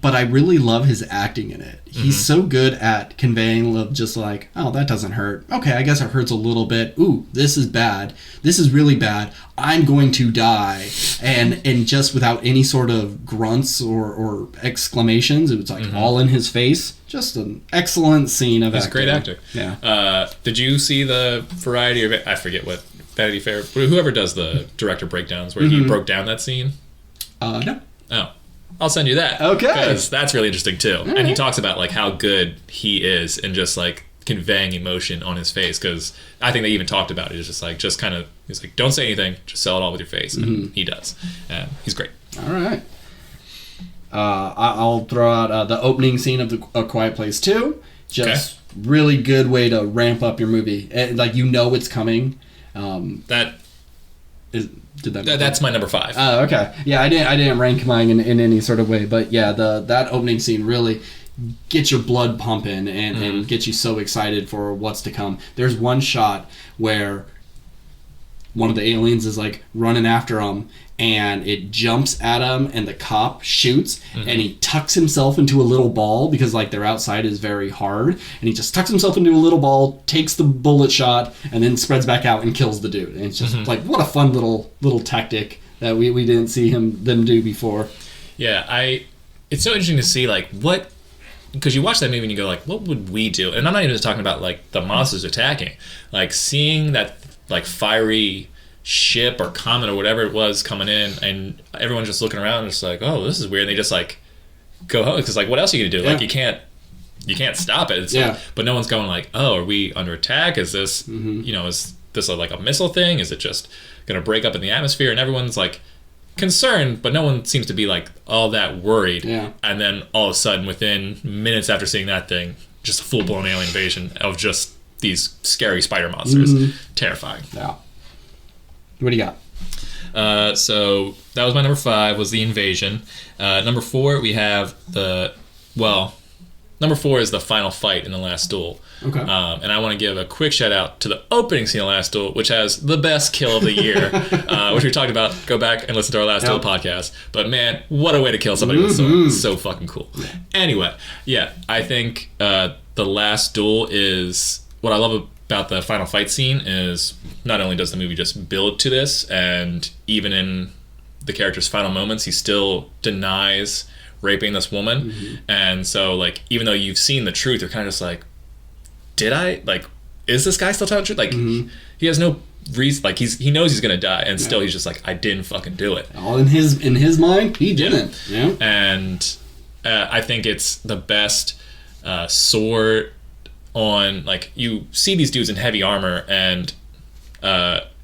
but I really love his acting in it. He's so good at conveying of just like, oh, that doesn't hurt. Okay, I guess it hurts a little bit. Ooh, this is bad. This is really bad. I'm going to die. And just without any sort of grunts or exclamations, it was like all in his face. Just an excellent scene of acting. He's a great actor. Yeah. Did you see the variety of it? I forget what Vanity Fair, whoever does the director breakdowns where he broke down that scene? No. Oh. I'll send you that. Okay. Because that's really interesting too. And he talks about like how good he is in just like conveying emotion on his face. Because I think they even talked about it. It's just like, he's like, don't say anything, just sell it all with your face. And he does. And he's great. All right. I'll throw out the opening scene of A Quiet Place 2. Just really good way to ramp up your movie. Like, you know it's coming. That's my number 5. Oh, okay. Yeah, I didn't rank mine in any sort of way, but yeah, that opening scene really gets your blood pumping and gets you so excited for what's to come. There's one shot where one of the aliens is like running after him, and it jumps at him, and the cop shoots, and he tucks himself into a little ball because like their outside is very hard, and he just tucks himself into a little ball, takes the bullet shot, and then spreads back out and kills the dude. And it's just like, what a fun little tactic that we didn't see them do before. Yeah, it's so interesting to see like what, because you watch that movie and you go like, what would we do? And I'm not even just talking about like the monsters attacking, like seeing that like fiery ship or comet or whatever it was coming in, and everyone's just looking around and just like, oh, this is weird, and they just like go home because like, what else are you gonna do? Like, you can't stop it. Like, but no one's going like, oh, are we under attack? Is this is this like a missile thing? Is it just gonna break up in the atmosphere? And everyone's like concerned, but no one seems to be like all that worried. And then all of a sudden, within minutes after seeing that thing, just a full-blown alien invasion of just these scary spider monsters. Terrifying. Yeah. What do you got? So that was my number 5, was the invasion. Number 4, we have number 4 is the final fight in The Last Duel. Okay. And I want to give a quick shout out to the opening scene of The Last Duel, which has the best kill of the year, which we talked about. Go back and listen to our Last Duel podcast. But man, what a way to kill somebody with a sword. So fucking cool. Anyway, yeah, I think The Last Duel is, what I love about the final fight scene is not only does the movie just build to this, and even in the character's final moments, he still denies raping this woman. And so like, even though you've seen the truth, you're kind of just like, did I, like, is this guy still telling the truth? Like, he has no reason, like, he knows he's gonna die, and still he's just like, I didn't fucking do it. All in his mind, he didn't. And I think it's the best sword on, like, you see these dudes in heavy armor, and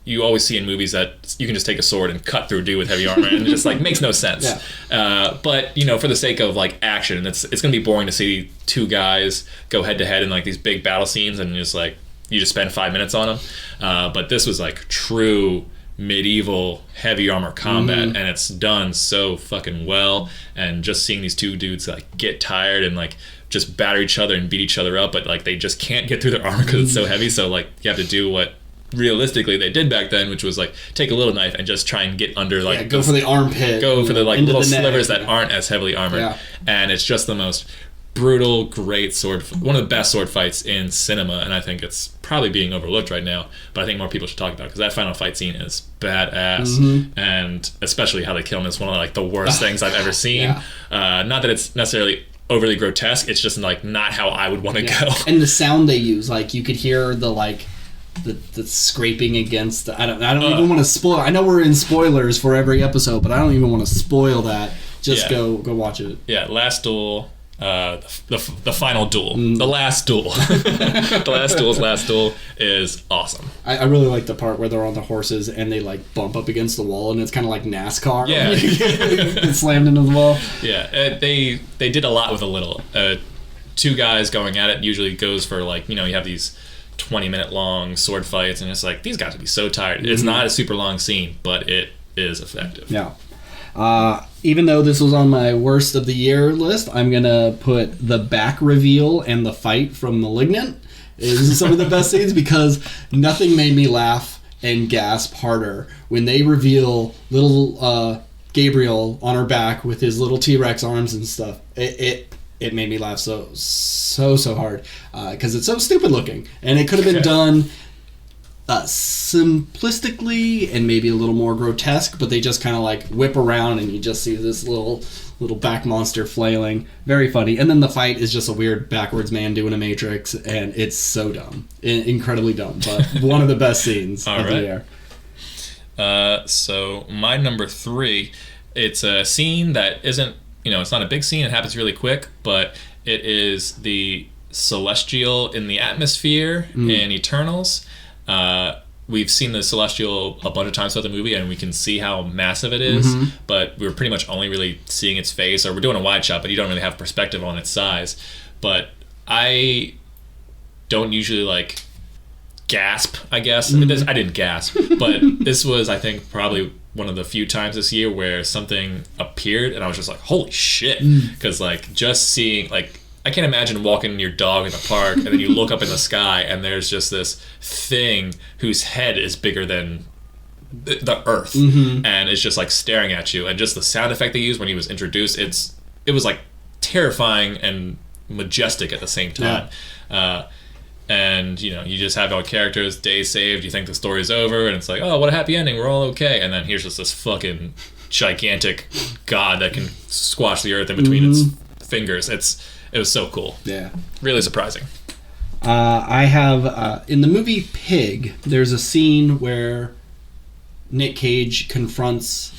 you always see in movies that you can just take a sword and cut through a dude with heavy armor, and it just like makes no sense. But for the sake of like action, it's gonna be boring to see two guys go head to head in like these big battle scenes, and just like you just spend 5 minutes on them. But this was like true medieval heavy armor combat, and it's done so fucking well. And just seeing these two dudes like get tired and like just batter each other and beat each other up, but like they just can't get through their armor because it's so heavy. So like you have to do what realistically they did back then, which was like take a little knife and just try and get under, like go for the armpit, go for the like little slivers that aren't as heavily armored. And it's just the most brutal, great sword, one of the best sword fights in cinema, and I think it's probably being overlooked right now, but I think more people should talk about it because that final fight scene is badass. And especially how they kill him is one of like the worst things I've ever seen. Not that it's necessarily overly grotesque, it's just like not how I would want to go. And the sound they use, like you could hear the like the scraping against the, I don't even want to spoil. I know we're in spoilers for every episode, but I don't even want to spoil that. Just go watch it. Last Duel, the final duel, the last duel. The last duel is awesome. I really like the part where they're on the horses and they like bump up against the wall, and it's kind of like NASCAR. It's slammed into the wall. They did a lot with a little. two guys going at it usually goes for like, you have these 20-minute long sword fights, and it's like, these guys would be so tired. Mm-hmm. It's not a super long scene, but it is effective. Yeah. Even though this was on my worst of the year list, I'm going to put the back reveal and the fight from Malignant is some of the best scenes, because nothing made me laugh and gasp harder when they reveal little Gabriel on her back with his little T-Rex arms and stuff. It made me laugh so hard, because it's so stupid looking, and it could have been done simplistically and maybe a little more grotesque, but they just kind of like whip around and you just see this little back monster flailing. Very funny. And then the fight is just a weird backwards man doing a Matrix, and it's so dumb, incredibly dumb, but one of the best scenes of the year. So my number 3, it's a scene that isn't, it's not a big scene, it happens really quick, but it is the Celestial in the atmosphere in Eternals. We've seen the Celestial a bunch of times throughout the movie, and we can see how massive it is, but we're pretty much only really seeing its face, or we're doing a wide shot, but you don't really have perspective on its size. But I don't usually like gasp, I guess. I didn't gasp, but this was, I think, probably one of the few times this year where something appeared and I was just like, holy shit, because like just seeing, like, I can't imagine walking your dog in the park and then you look up in the sky and there's just this thing whose head is bigger than the earth, and it's just like staring at you, and just the sound effect they used when he was introduced, it was like terrifying and majestic at the same time. And you just have our characters, day saved, you think the story's over, and it's like, oh, what a happy ending, we're all okay, and then here's just this fucking gigantic god that can squash the earth in between its fingers. It was so cool. Yeah. Really surprising. I have, in the movie Pig, there's a scene where Nick Cage confronts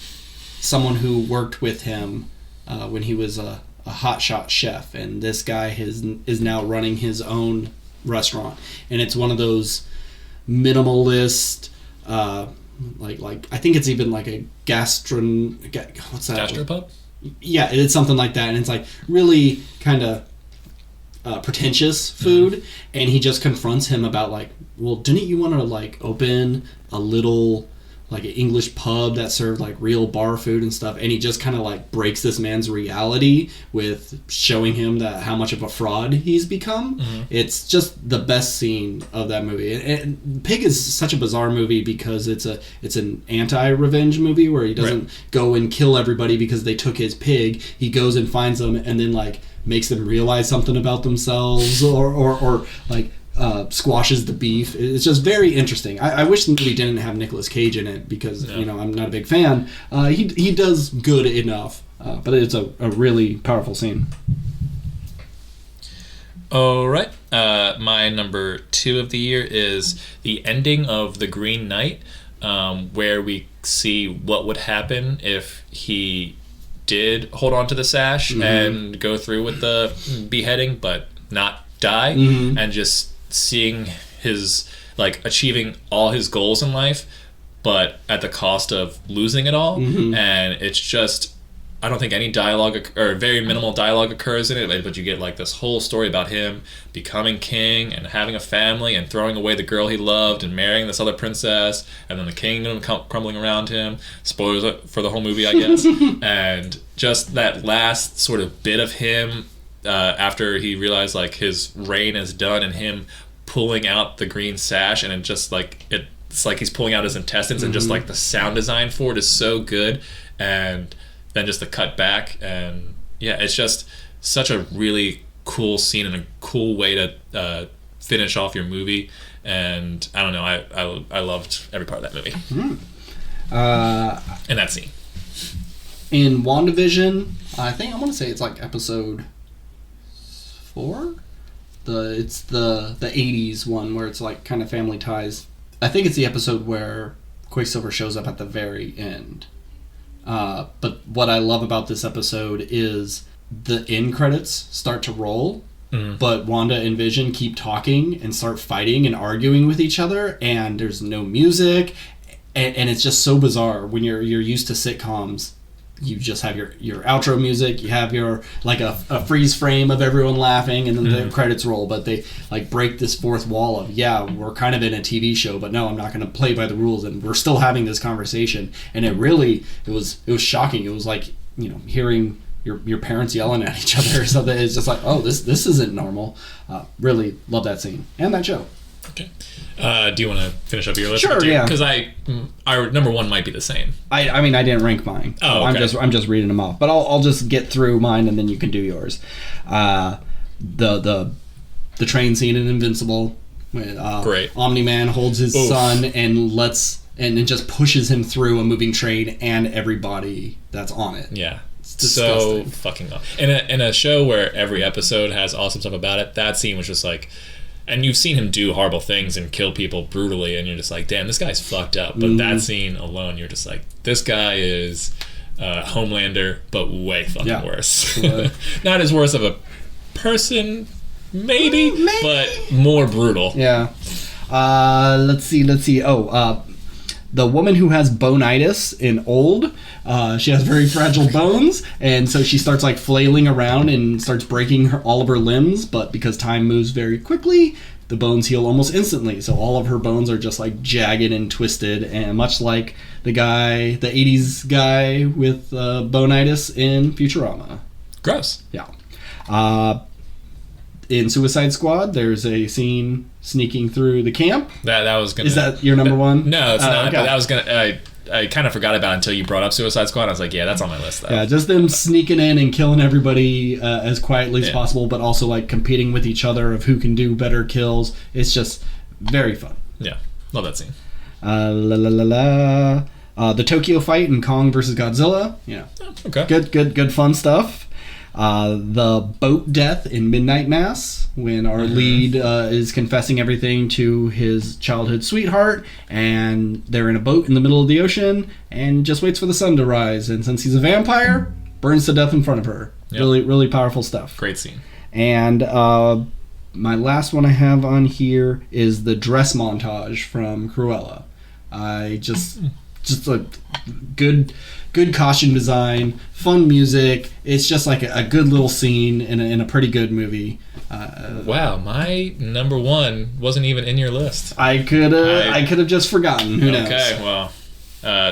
someone who worked with him when he was a hotshot chef, and this guy is now running his own restaurant, and it's one of those minimalist, like I think it's even like a what's that? Gastropub? Yeah, it's something like that, and it's like really kind of pretentious food, and he just confronts him about like, well, didn't you want to like open a little like an English pub that served like real bar food and stuff, and he just kind of like breaks this man's reality with showing him that how much of a fraud he's become. It's just the best scene of that movie. And Pig is such a bizarre movie because it's an anti-revenge movie where he doesn't go and kill everybody because they took his pig. He goes and finds them and then like makes them realize something about themselves, or like squashes the beef. It's just very interesting. I wish the movie didn't have Nicolas Cage in it because I'm not a big fan. He does good enough, but it's a really powerful scene. All right, my number 2 of the year is the ending of The Green Knight, where we see what would happen if he did hold on to the sash and go through with the beheading but not die, and just seeing his like achieving all his goals in life but at the cost of losing it all. And it's just, I don't think any dialogue or very minimal dialogue occurs in it, but you get like this whole story about him becoming king and having a family and throwing away the girl he loved and marrying this other princess, and then the kingdom crumbling around him. Spoilers for the whole movie, I guess. And just that last sort of bit of him after he realized like his reign is done, and him pulling out the green sash, and it just like it's like he's pulling out his intestines, and just like the sound design for it is so good, and then just the cut back, and it's just such a really cool scene and a cool way to finish off your movie. And I don't know, I loved every part of that movie. And that scene. In WandaVision, I want to say it's like episode 4. It's the 80s one where it's like kind of family ties. I think it's the episode where Quicksilver shows up at the very end. But what I love about this episode is the end credits start to roll, but Wanda and Vision keep talking and start fighting and arguing with each other, and there's no music, and it's just so bizarre when you're used to sitcoms you just have your outro music, you have your like a freeze frame of everyone laughing, and then the credits roll. But they like break this fourth wall of we're kind of in a TV show, but no, I'm not going to play by the rules, and we're still having this conversation. And it was shocking. It was like hearing your parents yelling at each other or something. It's just like, oh, this isn't normal. Really love that scene and that show. Okay. Do you want to finish up your list? Sure, yeah. Because our number one might be the same. I mean, I didn't rank mine. Oh, okay. I'm just reading them off. But I'll just get through mine and then you can do yours. The train scene in Invincible. When, Great. Omni-Man holds his son and it just pushes him through a moving train and everybody that's on it. Yeah. It's so fucking awesome. In a show where every episode has awesome stuff about it, that scene was just like... And you've seen him do horrible things and kill people brutally, and you're just like, damn, this guy's fucked up. But that scene alone, you're just like, this guy is Homelander, but way fucking worse. Not as worse of a person, maybe, but more brutal. Yeah. Let's see. Oh, the woman who has bonitis in Old, she has very fragile bones, and so she starts like flailing around and starts breaking all of her limbs, but because time moves very quickly, the bones heal almost instantly, so all of her bones are just like jagged and twisted, and much like the 80s guy with bonitis in Futurama. Gross. Yeah. In Suicide Squad, there's a scene sneaking through the camp. That was gonna. Is that your number one? No, it's not. Okay. But that was gonna. I kind of forgot about it until you brought up Suicide Squad. I was like, yeah, that's on my list, though. Yeah, just them sneaking in and killing everybody as quietly as possible, but also like competing with each other of who can do better kills. It's just very fun. Yeah, love that scene. The Tokyo fight in Kong versus Godzilla. Yeah. Oh, okay. Good fun stuff. The boat death in Midnight Mass, when our lead is confessing everything to his childhood sweetheart, and they're in a boat in the middle of the ocean and just waits for the sun to rise, and since he's a vampire, burns to death in front of her. Yep. Really powerful stuff. Great scene. And my last one I have on here is the dress montage from Cruella. Just a good costume design, fun music. It's just like a good little scene in a pretty good movie. Wow, my number one wasn't even in your list. I could have just forgotten. Who knows? Okay, well,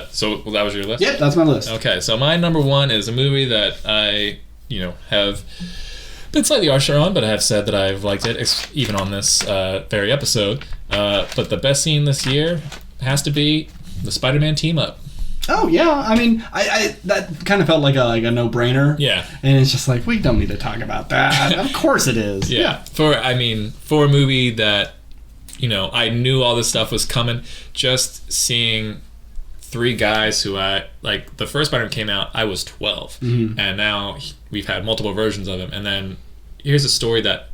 so that was your list? Yep, that's my list. Okay, so my number one is a movie that I, have been slightly harsher on, but I have said that I've liked it, even on this very episode. But the best scene this year has to be the Spider-Man team up. Oh yeah, I mean, I that kind of felt like a no-brainer. Yeah, and it's just like we don't need to talk about that. Of course it is. Yeah. For a movie that, I knew all this stuff was coming. Just seeing three guys who the first Spider-Man came out, I was 12, and now we've had multiple versions of him. And then here's a story that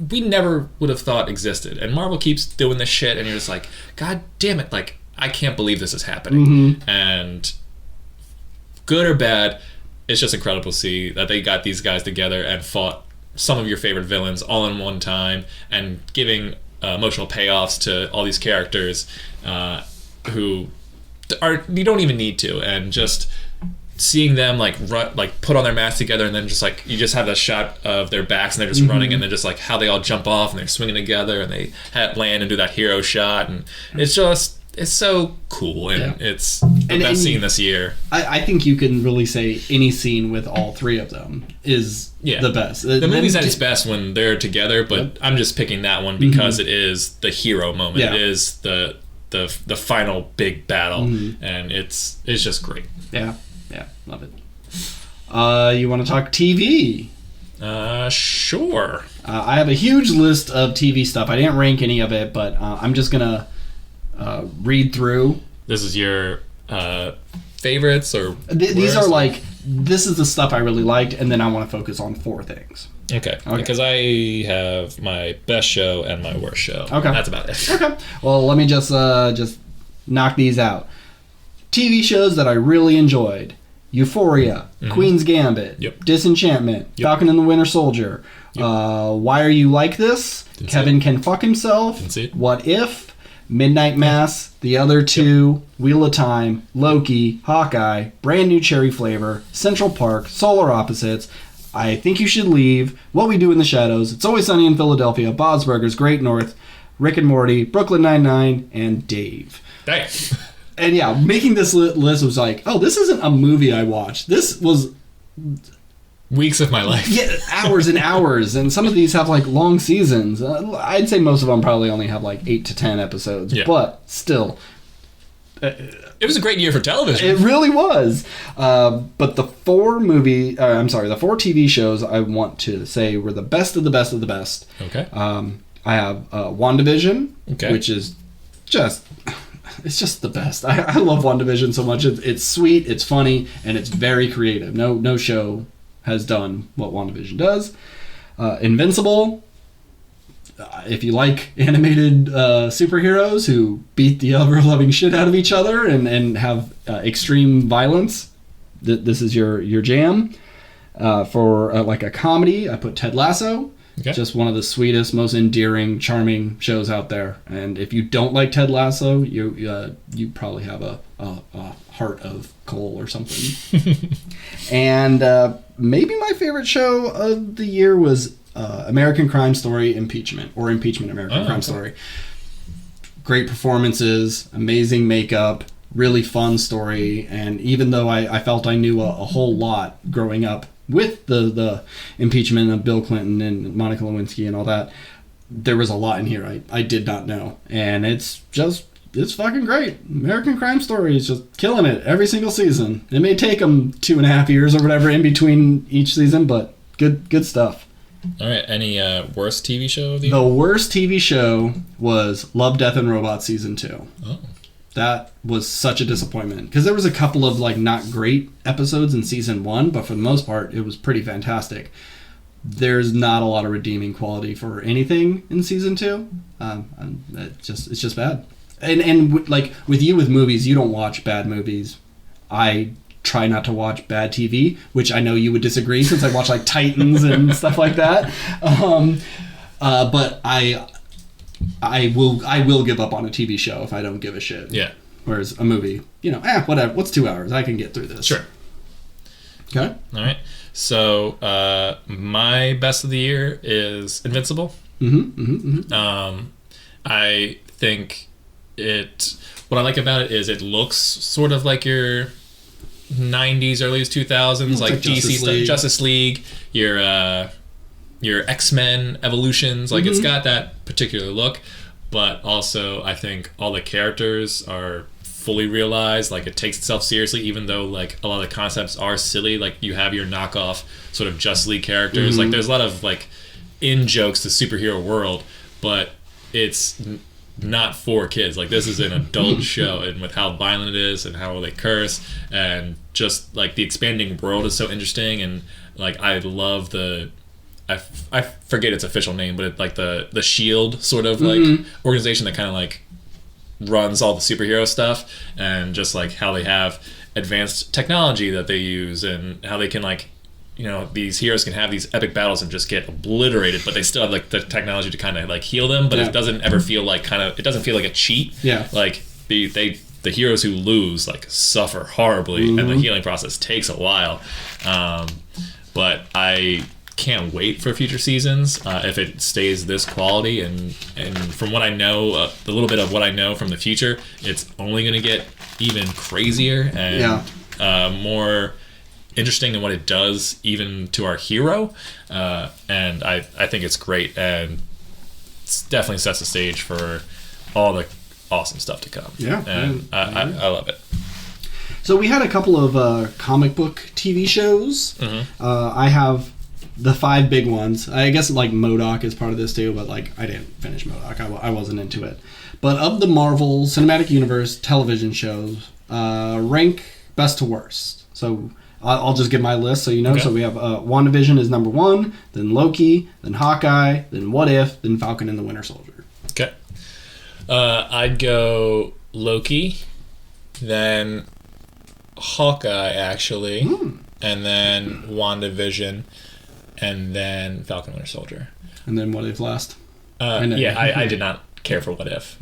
we never would have thought existed, and Marvel keeps doing this shit, and you're just like, God damn it, like. I can't believe this is happening. And good or bad, it's just incredible to see that they got these guys together and fought some of your favorite villains all in one time, and giving emotional payoffs to all these characters who you don't even need to, and just seeing them put on their masks together, and then just like you just have a shot of their backs and they're just running, and then just like how they all jump off and they're swinging together and they land and do that hero shot, and it's so cool, and it's the best scene this year. I think you can really say any scene with all three of them is the best. The movie's at its best when they're together, but I'm just picking that one because it is the hero moment. Yeah. It is the final big battle, and it's just great. Yeah, love it. You want to talk TV? Sure. I have a huge list of TV stuff. I didn't rank any of it, but I'm just gonna read through. This is your favorites, or these are like, this is the stuff I really liked, and then I want to focus on four things. Okay. Because I have my best show and my worst show. Okay, that's about it. Okay. Well, let me just knock these out. TV shows that I really enjoyed: Euphoria, Queen's Gambit, Disenchantment, Falcon and the Winter Soldier. Why Are You Like This? Kevin Can Fuck Himself. What If? Midnight Mass, the other two, Wheel of Time, Loki, Hawkeye, Brand New Cherry Flavor, Central Park, Solar Opposites, I Think You Should Leave, What We Do in the Shadows, It's Always Sunny in Philadelphia, Bob's Burgers, Great North, Rick and Morty, Brooklyn Nine-Nine, and Dave. Dang. And yeah, making this list was like, oh, this isn't a movie I watched. This was weeks of my life. Yeah, hours and hours. And some of these have like long seasons. I'd say most of them probably only have like 8 to 10 episodes. Yeah. But still. It was a great year for television. It really was. But the 4 TV shows I want to say were the best of the best of the best. Okay. I have WandaVision, which is just... It's just the best. I love WandaVision so much. It's sweet, it's funny, and it's very creative. No show has done what WandaVision does. Invincible. If you like animated superheroes who beat the ever-loving shit out of each other and have extreme violence, this is your jam. For like a comedy, I put Ted Lasso. Okay. Just one of the sweetest, most endearing, charming shows out there. And if you don't like Ted Lasso, you probably have a heart of coal or something. And maybe my favorite show of the year was American Crime Story Impeachment, or Impeachment American Crime Story. Great performances, amazing makeup, really fun story. And even though I felt I knew a whole lot growing up with the impeachment of Bill Clinton and Monica Lewinsky and all that, there was a lot in here I did not know. And it's fucking great. American Crime Story is just killing it every single season. It may take them 2.5 years or whatever in between each season, but good stuff. All right. Any worst TV show of the year? The worst TV show was Love, Death, and Robots Season 2. Oh. That was such a disappointment because there was a couple of like not great episodes in season 1, but for the most part it was pretty fantastic. There's not a lot of redeeming quality for anything in season 2. It's just bad. And like with movies, you don't watch bad movies. I try not to watch bad TV, which I know you would disagree since I watch like Titans and stuff like that. But I will give up on a TV show if I don't give a shit. Yeah. Whereas a movie, whatever. What's 2 hours? I can get through this. Sure. Okay. All right. So my best of the year is Invincible. I think what I like about it is it looks sort of like your 90s, early 2000s, like DC Justice League, your X-Men evolutions, like it's got that particular look, but also I think all the characters are fully realized, like it takes itself seriously, even though like a lot of the concepts are silly. Like you have your knockoff sort of Justice League characters, like there's a lot of like in jokes to superhero world, but it's not for kids. Like this is an adult show, and with how violent it is and how they curse, and just like the expanding world is so interesting, and like I love I forget its official name, but it's like the SHIELD sort of like organization that kind of like runs all the superhero stuff, and just like how they have advanced technology that they use, and how they can like, these heroes can have these epic battles and just get obliterated, but they still have like the technology to kind of like heal them, but it doesn't ever feel like it doesn't feel like a cheat. Yeah. Like the heroes who lose like suffer horribly, and the healing process takes a while. But I can't wait for future seasons if it stays this quality, and from what I know, the little bit of what I know from the future, it's only going to get even crazier and more interesting than what it does even to our hero, and I think it's great, and it definitely sets the stage for all the awesome stuff to come. And I love it. So we had a couple of comic book TV shows. I have the 5 big ones. I guess like MODOK is part of this too, but like I didn't finish MODOK. I wasn't into it. But of the Marvel Cinematic Universe television shows, rank best to worst. So I'll just give my list so you know. Okay. So we have WandaVision is number 1, then Loki, then Hawkeye, then What If, then Falcon and the Winter Soldier. Okay. I'd go Loki, then Hawkeye actually, and then WandaVision, and then Falcon and Winter Soldier. And then What If last? I did not care for What If.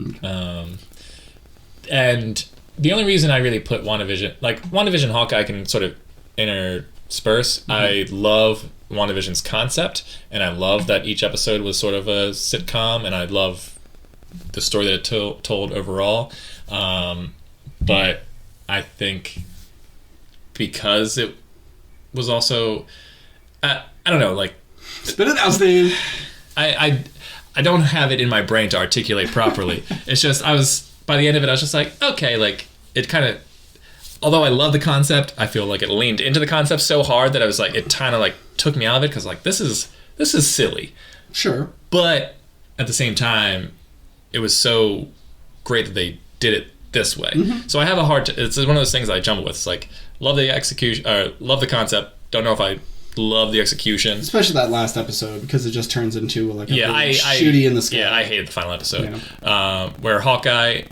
And the only reason I really put WandaVision, Hawkeye I can sort of intersperse. I love WandaVision's concept, and I love that each episode was sort of a sitcom, and I love the story that it told overall. But I think because it was also, I don't know, like... Spit it out, Steve! I don't have it in my brain to articulate properly. It's just, by the end of it, I was just like, okay, like, it kind of... Although I love the concept, I feel like it leaned into the concept so hard that I was like, it kind of like took me out of it, because like, this is silly. Sure. But at the same time, it was so great that they did it this way. So I have a hard... It's one of those things I jumble with. It's like, love the execution, love the concept, don't know if I love the execution. Especially that last episode, because it just turns into like a shooty in the sky. Yeah, I hated the final episode. Yeah. Where Hawkeye,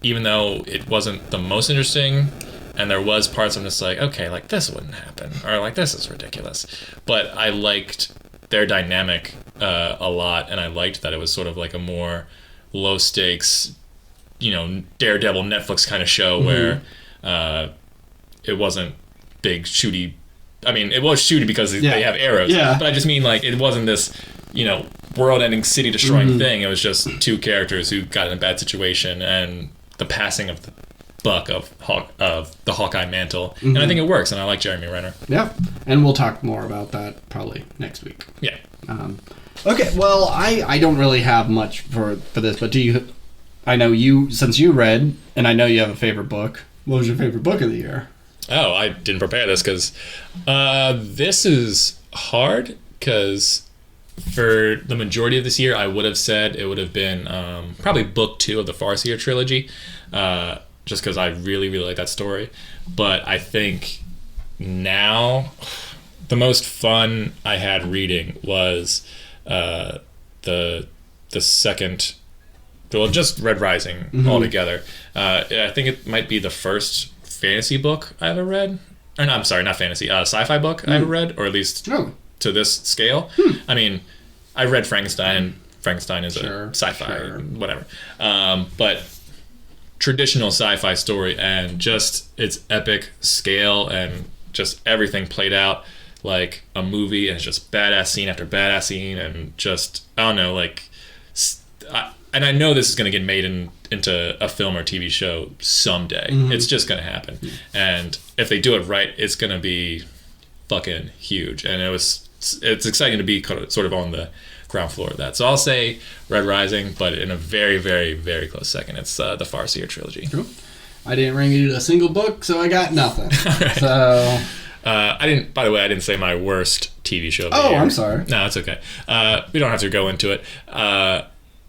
even though it wasn't the most interesting, and there was parts I'm just like, okay, like this wouldn't happen, or like this is ridiculous. But I liked their dynamic a lot, and I liked that it was sort of like a more low stakes, Daredevil Netflix kind of show where it wasn't big shooty. I mean, it was shooty because they have arrows. Yeah. But I just mean, like, it wasn't this, world-ending, city-destroying thing. It was just two characters who got in a bad situation and the passing of the buck of the Hawkeye mantle. And I think it works, and I like Jeremy Renner. Yeah. And we'll talk more about that probably next week. Yeah. Okay, well, I don't really have much for this, but I know since you read, and I know you have a favorite book, what was your favorite book of the year? Oh, I didn't prepare this because this is hard, because for the majority of this year, I would have said it would have been probably book 2 of the Farseer trilogy, just because I really, really like that story. But I think now the most fun I had reading was the second... Well, just Red Rising altogether. I think it might be the first fantasy book I ever read. Or no, I'm sorry, not fantasy. Sci-fi book I ever read, or at least to this scale. I mean, I read Frankenstein, and Frankenstein is a sci-fi, whatever. But traditional sci-fi story, and just its epic scale, and just everything played out like a movie, and it's just badass scene after badass scene, and just, I don't know, like... And I know this is going to get made into a film or TV show someday. It's just going to happen. And if they do it right, it's going to be fucking huge. And it's exciting to be sort of on the ground floor of that. So I'll say Red Rising, but in a very, very, very close second, it's the Farseer trilogy. Cool. I didn't read a single book, so I got nothing. Right. So... I didn't say my worst TV show of the year. I'm sorry. No, it's okay. We don't have to go into it.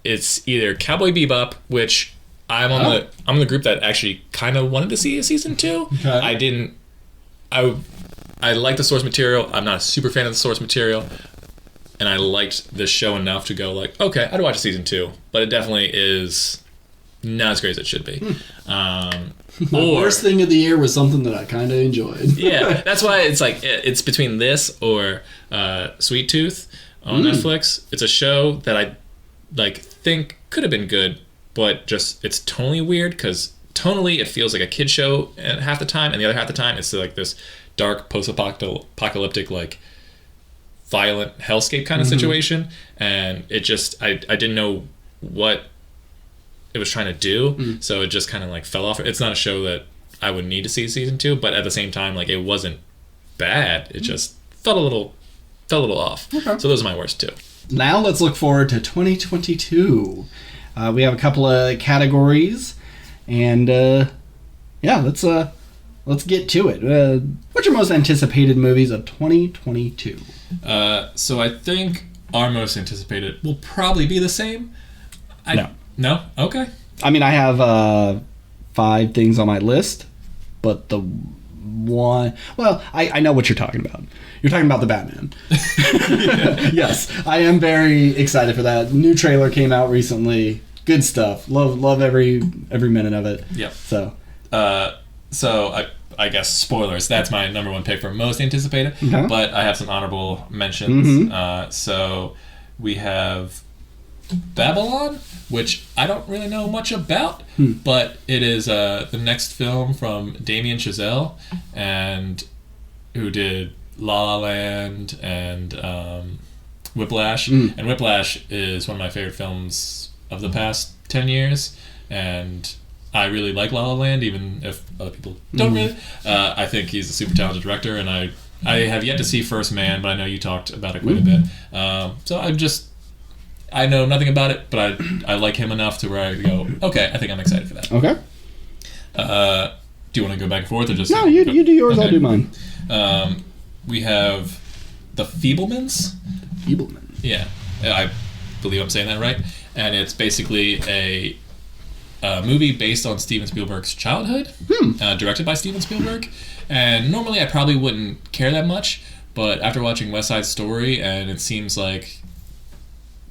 It's either Cowboy Bebop, which I'm on the group that actually kind of wanted to see a season 2. Okay. I like the source material. I'm not a super fan of the source material, and I liked this show enough to go like, okay, I'd watch a season 2, but it definitely is not as great as it should be. The worst thing of the year was something that I kind of enjoyed. Yeah, that's why it's like it's between this or Sweet Tooth on Netflix. It's a show that I think could have been good, but just it's tonally weird, because tonally it feels like a kid show half the time, and the other half the time it's like this dark post-apocalyptic, like violent hellscape kind of situation, and it just I didn't know what it was trying to do, so it just kind of like fell off. It's not a show that I would need to see season 2, but at the same time, like, it wasn't bad. It just felt a little off. Okay. So those are my worst 2. Now let's look forward to 2022. We have a couple of categories, and let's get to it. What's your most anticipated movies of 2022? So I think our most anticipated will probably be the same. No? Okay. I mean, I have 5 things on my list, but the one... Well, I know what you're talking about. You're talking about the Batman. Yes, I am very excited for that. New trailer came out recently. Good stuff. Love every minute of it. Yep. So I guess spoilers. That's my number 1 pick for most anticipated. Okay. But I have some honorable mentions. So we have Babylon, which I don't really know much about, but it is the next film from Damien Chazelle, and who did La La Land and Whiplash. And Whiplash is one of my favorite films of the past 10 years, and I really like La La Land, even if other people don't really. I think he's a super talented director, and I have yet to see First Man, but I know you talked about it quite a bit. So I know nothing about it, but I like him enough to where I go, okay, I think I'm excited for that. Okay. Do you want to go back and forth or just... No, you do yours, okay. I'll do mine. We have The Feeblemans. Feeblemans. Yeah. I believe I'm saying that right. And it's basically a movie based on Steven Spielberg's childhood, directed by Steven Spielberg. And normally I probably wouldn't care that much, but after watching West Side Story, and it seems like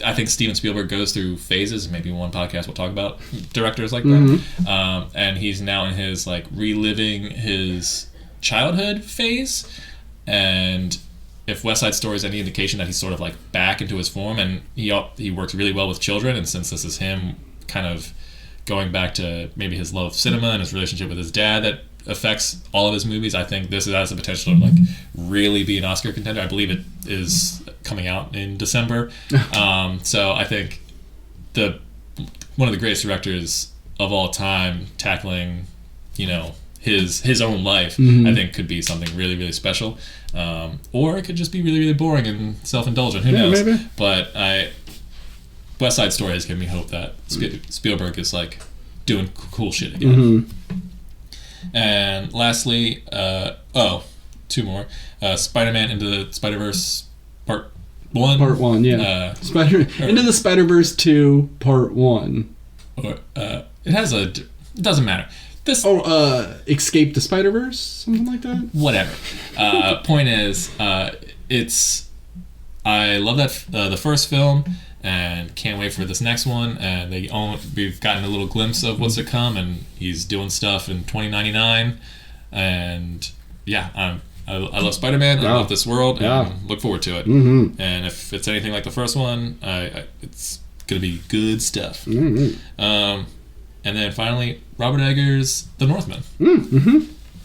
I think Steven Spielberg goes through phases. Maybe one podcast we'll talk about directors like that. And he's now in his like reliving his childhood phase. And if West Side Story is any indication that he's sort of like back into his form, and he works really well with children, and since this is him kind of going back to maybe his love of cinema and his relationship with his dad that affects all of his movies, I think this has the potential to like really be an Oscar contender. I believe it is coming out in December. So I think one of the greatest directors of all time tackling, his own life, I think could be something really, really special. Or it could just be really, really boring and self-indulgent. Who knows? Maybe. But West Side Story has given me hope that Spielberg is like doing cool shit again. And lastly, two more. Spider-Man Into the Spider-Verse Part 1. Part 1, yeah. Into the Spider-Verse 2 Part 1. It doesn't matter. Escape the Spider-Verse? Something like that? Whatever. Point is, I love that the first film, and can't wait for this next one. And we've gotten a little glimpse of what's to come, and he's doing stuff in 2099. And yeah, I love Spider-Man. I love this world, and look forward to it. And if it's anything like the first one, it's gonna be good stuff. And then finally, Robert Eggers' The Northman.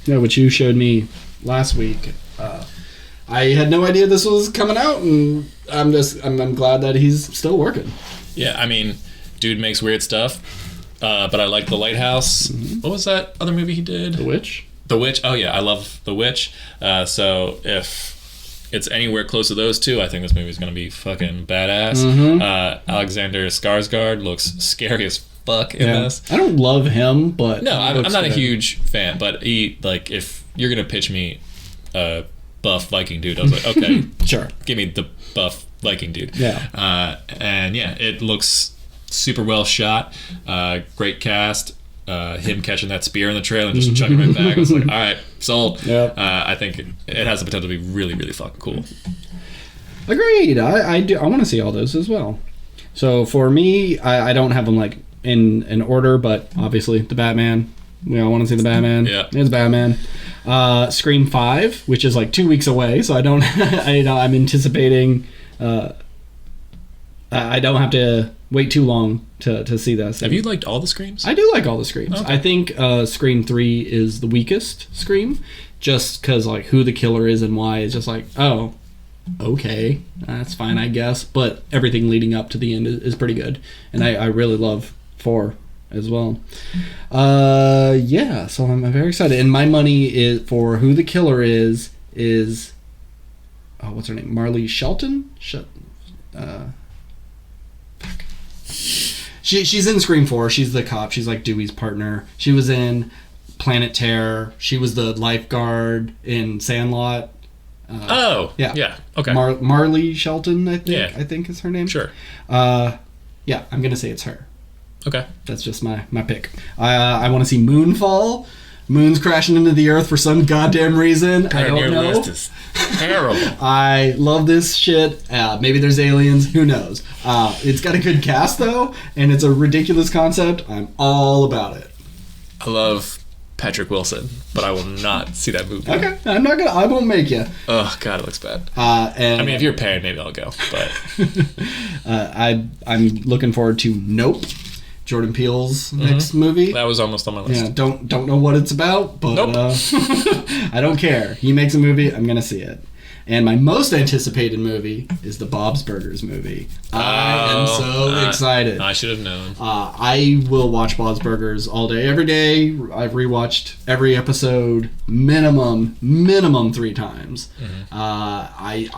Yeah, which you showed me last week. I had no idea this was coming out, and I'm glad that he's still working. Yeah, I mean, dude makes weird stuff, but I like The Lighthouse. What was that other movie he did? The Witch. The Witch. Oh yeah, I love The Witch. So if it's anywhere close to those two, I think this movie is gonna be fucking badass. Alexander Skarsgård looks scary as fuck in this. I don't love him, but no, I'm not a huge fan. But if you're gonna pitch me a buff Viking dude, I was like, okay, sure, give me the buff Viking dude. Yeah. And yeah, it looks super well shot. Great cast. Him catching that spear in the trail and just chucking it right back. I was like, all right, sold. Yep. I think it has the potential to be really, really fucking cool. Agreed. I want to see all those as well. So for me, I don't have them like in an order, but obviously the Batman. We all want to see the Batman. Yeah, it's Batman. Scream 5, which is like 2 weeks away, so I'm anticipating. I don't have to wait too long to see this. Have you liked all the Screams? I do like all the Screams. Okay. I think Scream 3 is the weakest Scream, just because like who the killer is and why is just like, oh, okay, that's fine, I guess. But everything leading up to the end is pretty good, and I really love 4 as well. Yeah, so I'm very excited. And my money is for who the killer is what's her name? Marley Shelton? She's in Scream 4. She's the cop. She's like Dewey's partner. She was in Planet Terror. She was the lifeguard in Sandlot. Yeah. Okay. Marley Shelton, I think is her name. Sure. Yeah, I'm gonna say it's her. Okay. That's just my pick. I want to see Moonfall. Moon's crashing into the earth for some goddamn reason. I don't know. Your list is terrible. I love this shit. Maybe there's aliens. Who knows? It's got a good cast though, and it's a ridiculous concept. I'm all about it. I love Patrick Wilson, but I will not see that movie. Okay, I won't make you. Oh God, it looks bad. And I mean, if you're paying, maybe I'll go. But I'm looking forward to Nope, Jordan Peele's next movie. That was almost on my list. Yeah, don't know what it's about, but nope. I don't care. He makes a movie, I'm gonna see it. And my most anticipated movie is the Bob's Burgers movie. I am so excited. I should have known. I will watch Bob's Burgers all day, every day. I've rewatched every episode minimum 3 times. I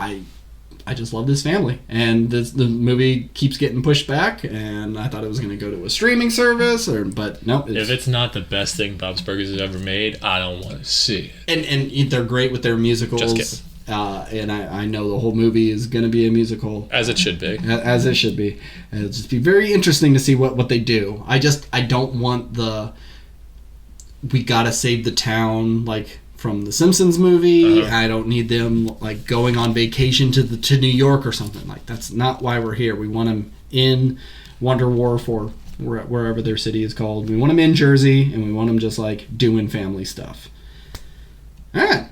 just love this family, and the movie keeps getting pushed back. And I thought it was going to go to a streaming service, but no. If it's not the best thing Bob's Burgers has ever made, I don't want to see it. And they're great with their musicals. Just kidding. And I know the whole movie is going to be a musical. As it should be. As it should be. It'll just be very interesting to see what they do. I don't want we gotta save the town, like, from the Simpsons movie. I don't need them, like, going on vacation to New York or something. Like, that's not why we're here. We want them in Wonder Wharf or wherever their city is called. We want them in Jersey, and we want them just, like, doing family stuff. All right.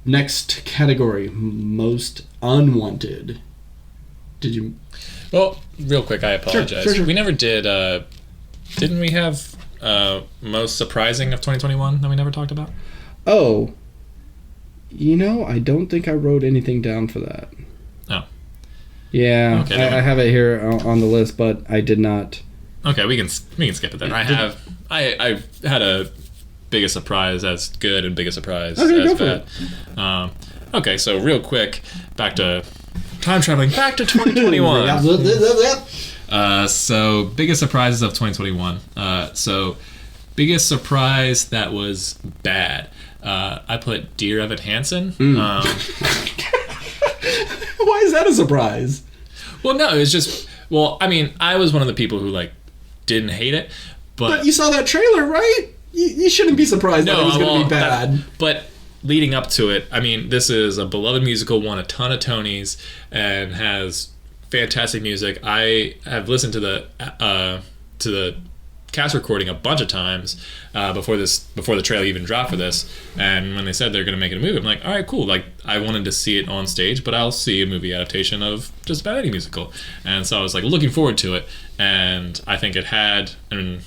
Next category, most unwanted. Did you? Well, real quick, I apologize. Sure. We never did. Didn't we have most surprising of 2021 that we never talked about? Oh, I don't think I wrote anything down for that. Oh. Yeah, okay, I have it here on the list, but I did not. Okay, we can skip it then. I had a biggest surprise as good and biggest surprise as bad. Okay, so real quick, back to time traveling, back to 2021. So biggest surprises of 2021. So biggest surprise that was bad. I put Dear Evan Hansen. Why is that a surprise? Well, no, it's just. Well, I mean, I was one of the people who didn't hate it, but you saw that trailer, right? You shouldn't be surprised that it was going to be bad. But leading up to it, I mean, this is a beloved musical, won a ton of Tonys, and has fantastic music. I have listened to the cast recording a bunch of times before the trailer even dropped for this. And when they said they're going to make it a movie, I'm like, all right, cool. Like, I wanted to see it on stage, but I'll see a movie adaptation of just about any musical. And so I was looking forward to it. And I think it had Ben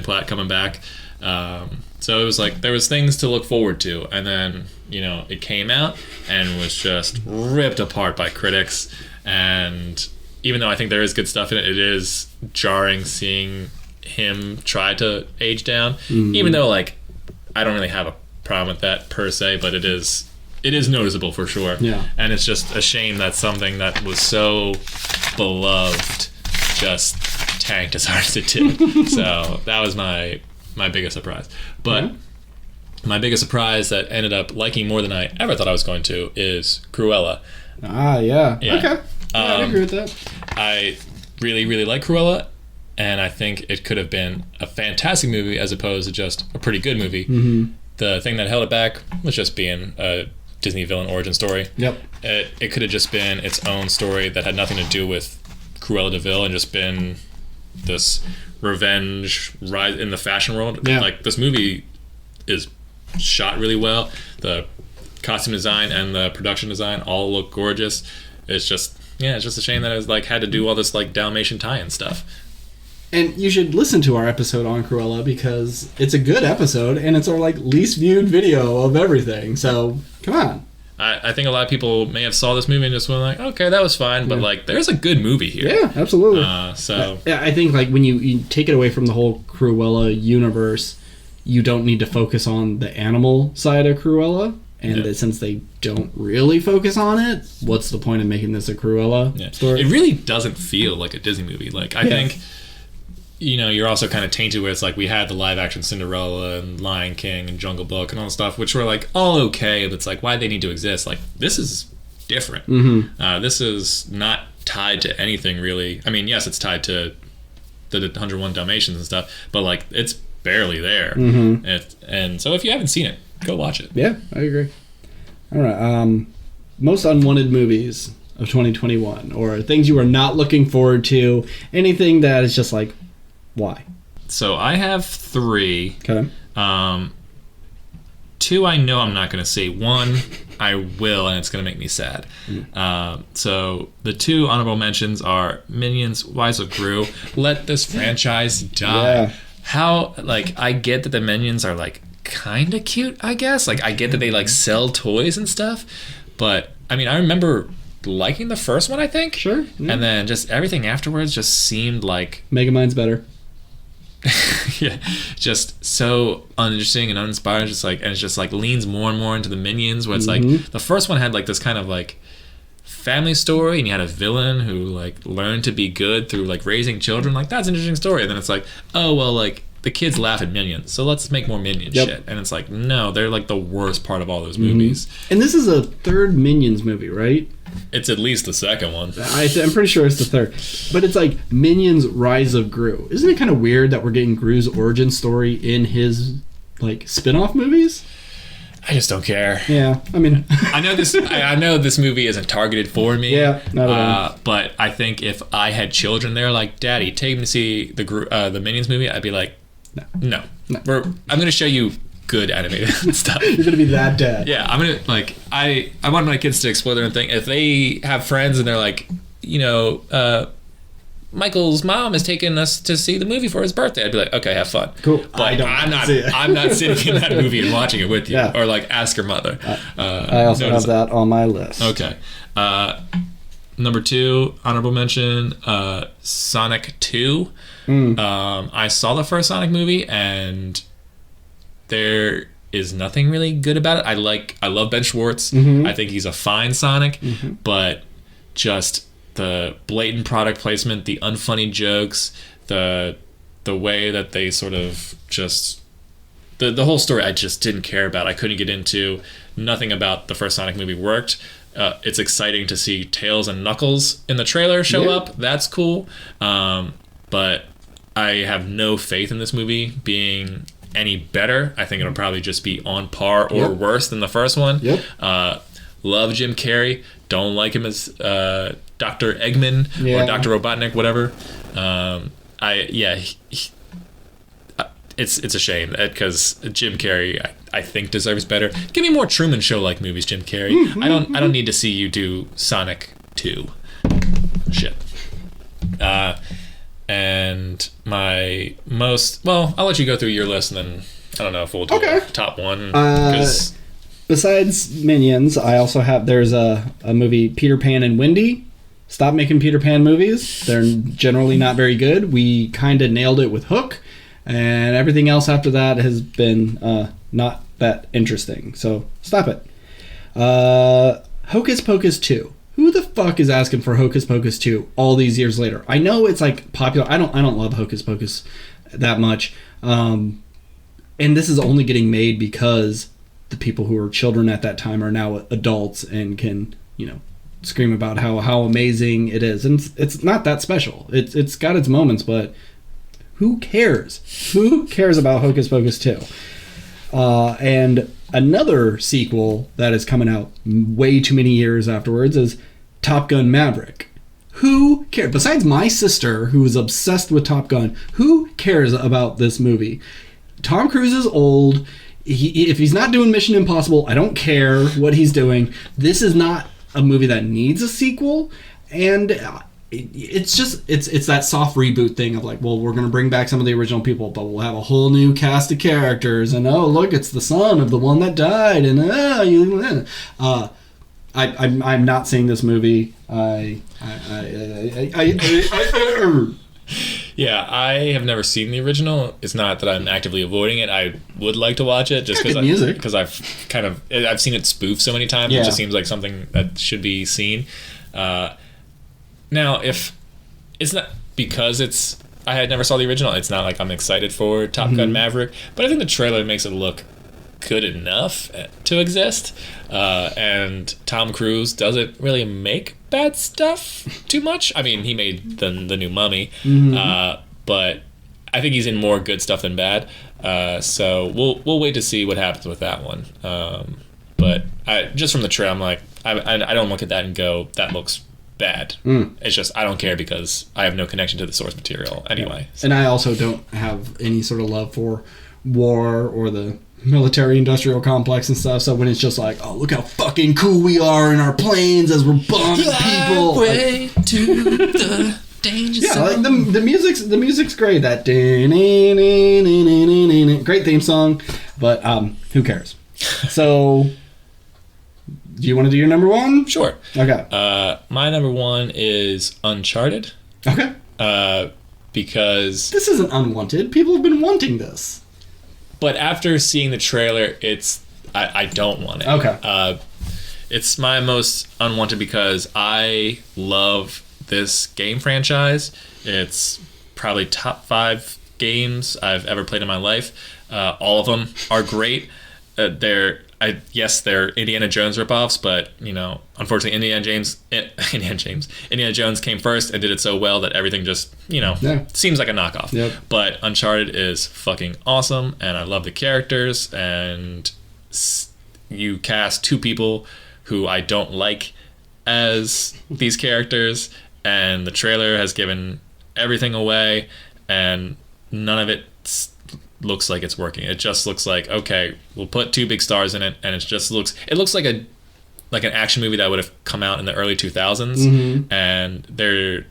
Platt coming back. So it was there was things to look forward to. And then, it came out and was just ripped apart by critics. And even though I think there is good stuff in it, it is jarring seeing him try to age down. Even though, I don't really have a problem with that per se, but it is noticeable for sure. Yeah. And it's just a shame that something that was so beloved just tanked as hard as it did. So that was my biggest surprise. But my biggest surprise that ended up liking more than I ever thought I was going to is Cruella. Ah, yeah. Yeah. Okay. I agree with that. I really, really like Cruella, and I think it could have been a fantastic movie as opposed to just a pretty good movie. The thing that held it back was just being a Disney villain origin story. Yep. It could have just been its own story that had nothing to do with Cruella de Vil and just been this revenge rise in the fashion world. Yeah. This movie is shot really well. The costume design and the production design all look gorgeous. It's just a shame that I had to do all this Dalmatian tie-in stuff. And you should listen to our episode on Cruella because it's a good episode and it's our least viewed video of everything. So come on. I think a lot of people may have saw this movie and just went okay, that was fine, but there's a good movie here. Yeah, absolutely. So I think when you take it away from the whole Cruella universe, you don't need to focus on the animal side of Cruella. And that since they don't really focus on it, what's the point of making this a Cruella story? It really doesn't feel like a Disney movie. I think, you're also kind of tainted with we had the live action Cinderella and Lion King and Jungle Book and all that stuff, which were all okay, but it's why'd they need to exist? This is different. This is not tied to anything really. I mean, yes, it's tied to the 101 Dalmatians and stuff, but it's barely there. And so if you haven't seen it, go watch it. Yeah, I agree. All right. Most unwanted movies of 2021, or things you are not looking forward to. Anything that is just why? So I have 3. Okay. 2 I know I'm not going to see. 1 I will, and it's going to make me sad. So the 2 honorable mentions are Minions, Rise of Gru. Let this franchise die. Yeah. How, like, I get that the Minions are, like, kind of cute, I guess. Like, I get that they, like, sell toys and stuff. But, I mean, I remember liking the first one, I think. Sure. Yeah. And then just everything afterwards just seemed like... Megamind's better. Yeah, just so uninteresting and uninspiring. Just like, and it's just like leans more and more into the Minions, where it's like the first one had like this kind of like family story, and you had a villain who like learned to be good through like raising children. Like, that's an interesting story. And then it's like, oh well, like the kids laugh at Minions, so let's make more Minion shit. And it's like, no, they're like the worst part of all those movies. And this is a 3rd Minions movie, right? It's at least the second one. I'm pretty sure it's the 3rd. But it's like Minions Rise of Gru. Isn't it kind of weird that we're getting Gru's origin story in his like spin-off movies? I just don't care. Yeah, I mean... I know this I know this movie isn't targeted for me. Yeah, not at all. But I think if I had children there, like, Daddy, take me to see the Minions movie, I'd be like, no. I'm going to show you good animated stuff. You're going to be that dad. Yeah, I'm going to, like, I want my kids to explore their own thing. If they have friends and they're like, you know, Michael's mom has taken us to see the movie for his birthday, I'd be like, okay, have fun. Cool. But I'm not sitting in that movie and watching it with you. Yeah. Or like, ask your mother. I also have that on my list. Okay. Number 2, honorable mention, Sonic 2. I saw the first Sonic movie, and there is nothing really good about it. I love Ben Schwartz. I think he's a fine Sonic, but just the blatant product placement, the unfunny jokes, the way that they sort of just the whole story I just didn't care about. I couldn't get into. Nothing about the first Sonic movie worked. It's exciting to see Tails and Knuckles in the trailer show up. That's cool. But I have no faith in this movie being any better. I think it'll probably just be on par or worse than the first one. Love Jim Carrey. Don't like him as Dr. Eggman or Dr. Robotnik, whatever. It's a shame because Jim Carrey, I think, deserves better. Give me more Truman Show-like movies, Jim Carrey. I don't need to see you do Sonic 2. Shit. And my most... Well, I'll let you go through your list, and then I don't know if we'll do a top one. Besides Minions, I also have... There's a movie, Peter Pan and Wendy. Stop making Peter Pan movies. They're generally not very good. We kind of nailed it with Hook. And everything else after that has been not that interesting. So stop it. Hocus Pocus 2. Who the fuck is asking for Hocus Pocus 2 all these years later? I know it's like popular. I don't love Hocus Pocus that much. And this is only getting made because the people who were children at that time are now adults and can, you know, scream about how amazing it is. And it's not that special. It's got its moments, but who cares? Who cares about Hocus Pocus 2? And another sequel that is coming out way too many years afterwards is Top Gun Maverick. Who cares? Besides my sister, who is obsessed with Top Gun, who cares about this movie? Tom Cruise is old. If he's not doing Mission Impossible, I don't care what he's doing. This is not a movie that needs a sequel. And it's just it's that soft reboot thing of like, well, we're going to bring back some of the original people, but we'll have a whole new cast of characters, and oh look, it's the son of the one that died, and I'm not seeing this movie. Yeah, I have never seen the original. It's not that I'm actively avoiding it. I would like to watch it just because I've seen it spoofed so many times. It just seems like something that should be seen. Now, if it's not because I had never saw the original, it's not like I'm excited for Top Gun Maverick, but I think the trailer makes it look good enough to exist. And Tom Cruise doesn't really make bad stuff too much. I mean, he made the new Mummy, but I think he's in more good stuff than bad. So we'll wait to see what happens with that one. But just from the trailer, I'm like, I don't look at that and go, that looks bad. It's just I don't care because I have no connection to the source material anyway. So. And I also don't have any sort of love for war or the military-industrial complex and stuff. So when it's just like, oh, look how fucking cool we are in our planes as we're bombing people. Way to the danger zone. Like the music's great. That great theme song, but who cares? So. Do you want to do your number one? Sure. Okay. My number one is Uncharted. Okay. Because... This isn't unwanted. People have been wanting this. But after seeing the trailer, I don't want it. Okay. It's my most unwanted because I love this game franchise. It's probably top 5 games I've ever played in my life. All of them are great. They're Indiana Jones ripoffs, but unfortunately, Indiana Jones came first and did it so well that everything just seems like a knockoff. Yep. But Uncharted is fucking awesome, and I love the characters. And you cast 2 people who I don't like as these characters, and the trailer has given everything away, and none of it looks like it's working. It just looks like, okay, we'll put 2 big stars in it, and it looks like an action movie that would have come out in the early 2000s.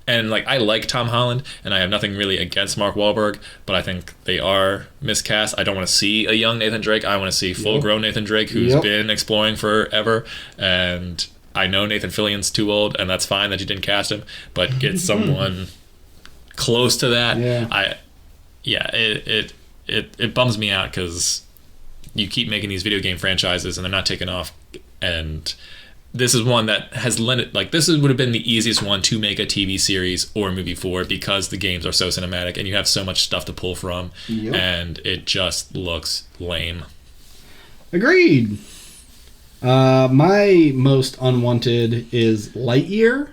And I like Tom Holland, and I have nothing really against Mark Wahlberg, but I think they are miscast. I don't want to see a young Nathan Drake. I want to see full-grown Nathan Drake, who's been exploring forever. And I know Nathan Fillion's too old, and that's fine that you didn't cast him, but get someone close to that. It bums me out because you keep making these video game franchises and they're not taking off, and this is one that has would have been the easiest one to make a TV series or a movie for, because the games are so cinematic and you have so much stuff to pull from. And it just looks lame. Agreed. My most unwanted is Lightyear.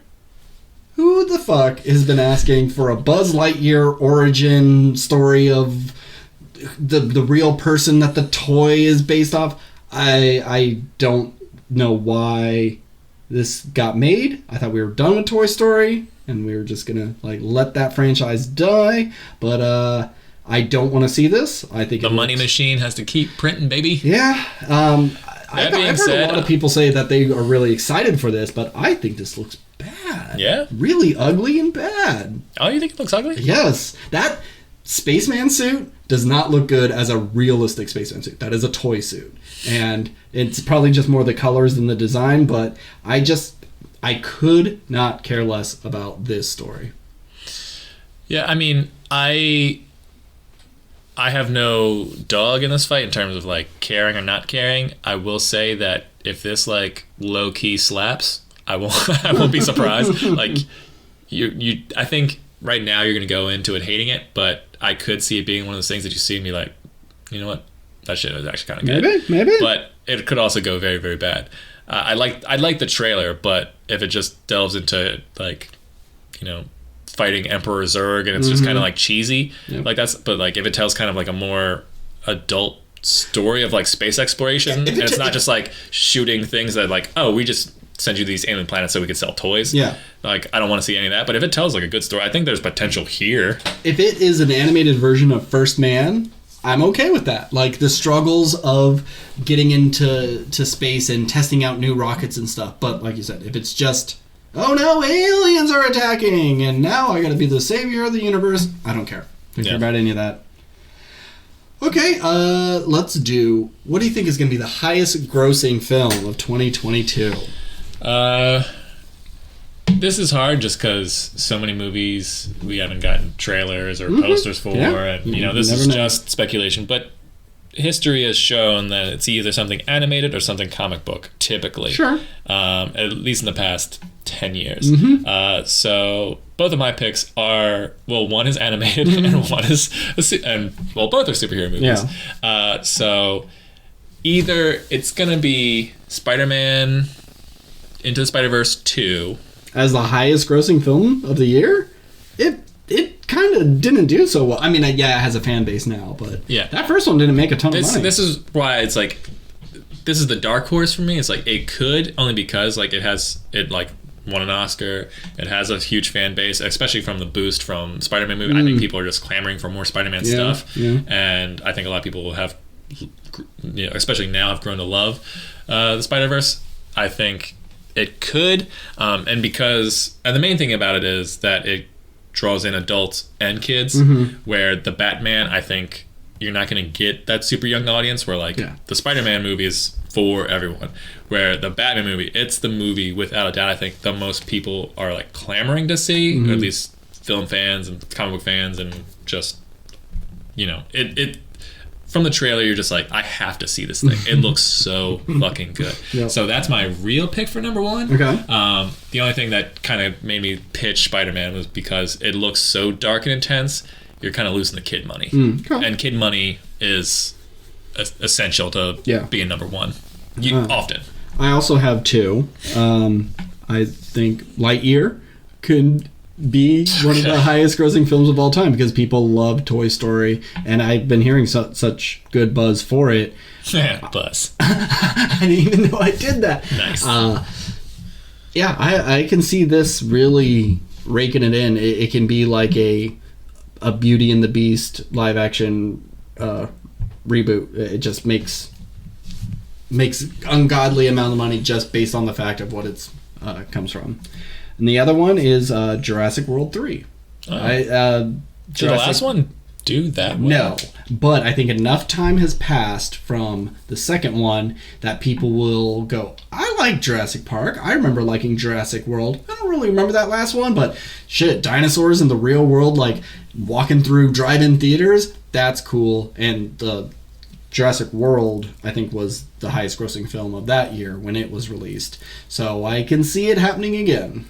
Who the fuck has been asking for a Buzz Lightyear origin story of the real person that the toy is based off? I don't know why this got made. I thought we were done with Toy Story and we were just gonna let that franchise die. But I don't want to see this. I think the money machine has to keep printing, baby. Yeah. I've heard a lot of people say that they are really excited for this, but I think this looks bad. Yeah? Really ugly and bad. Oh, you think it looks ugly? Yes. That spaceman suit does not look good as a realistic spaceman suit. That is a toy suit. And it's probably just more the colors than the design, but I could not care less about this story. Yeah, I mean, I have no dog in this fight in terms of caring or not caring. I will say that if this low key slaps, I won't be surprised. I think right now you're gonna go into it hating it, but I could see it being one of those things that you see and be like, you know what, that shit was actually kind of good. Maybe. But it could also go very, very bad. I like the trailer, but if it just delves into fighting Emperor Zurg and it's just kind of cheesy, but if it tells kind of a more adult story of space exploration, and it's not just shooting things that we just send you these alien planets so we could sell toys. Yeah. I don't want to see any of that, but if it tells a good story, I think there's potential here. If it is an animated version of First Man, I'm okay with that. The struggles of getting into space and testing out new rockets and stuff. But like you said, if it's just, oh no, aliens are attacking and now I gotta be the savior of the universe, I don't care. I don't care about any of that. Okay, let's do, what do you think is going to be the highest grossing film of 2022? This is hard just because so many movies we haven't gotten trailers or posters for, and this is just speculation. But history has shown that it's either something animated or something comic book, typically. Sure. At least in the past 10 years. So both of my picks are, one is animated and one is both are superhero movies. Yeah. So either it's gonna be Spider-Man Into the Spider-Verse 2 as the highest grossing film of the year. It kind of didn't do so well. I mean, it has a fan base now, but that first one didn't make a ton of money. This is why it's this is the dark horse for me. It's it could, only because won an Oscar. It has a huge fan base, especially from the boost from Spider-Man movie. I think people are just clamoring for more Spider-Man stuff. Yeah. And I think a lot of people have, especially now, have grown to love the Spider-Verse. I think it could. And the main thing about it is that it draws in adults and kids, where the Batman, I think you're not going to get that super young audience where the Spider-Man movie is for everyone, where the Batman movie, it's the movie without a doubt I think the most people are like clamoring to see, or at least film fans and comic book fans, and just it from the trailer you're just like, I have to see this thing. It looks so fucking good. Yep. So that's my real pick for number one. Okay. The only thing that kind of made me pitch Spider-Man was because it looks so dark and intense. You're kind of losing the kid money. Okay. And kid money is essential to being number one. Often. I also have two. I think Lightyear could be one of the highest grossing films of all time because people love Toy Story, and I've been hearing such good buzz for it. Buzz. I didn't even know I did that. Nice. I can see this really raking it in. It can be like a Beauty and the Beast live action reboot. It just makes ungodly amount of money just based on the fact of what it's comes from. And the other one is Jurassic World 3. Did the last one do that well? No, but I think enough time has passed from the second one that people will go, I like Jurassic Park. I remember liking Jurassic World. I don't really remember that last one, but shit, dinosaurs in the real world, like walking through drive-in theaters, that's cool. And the Jurassic World, I think, was the highest grossing film of that year when it was released. So I can see it happening again.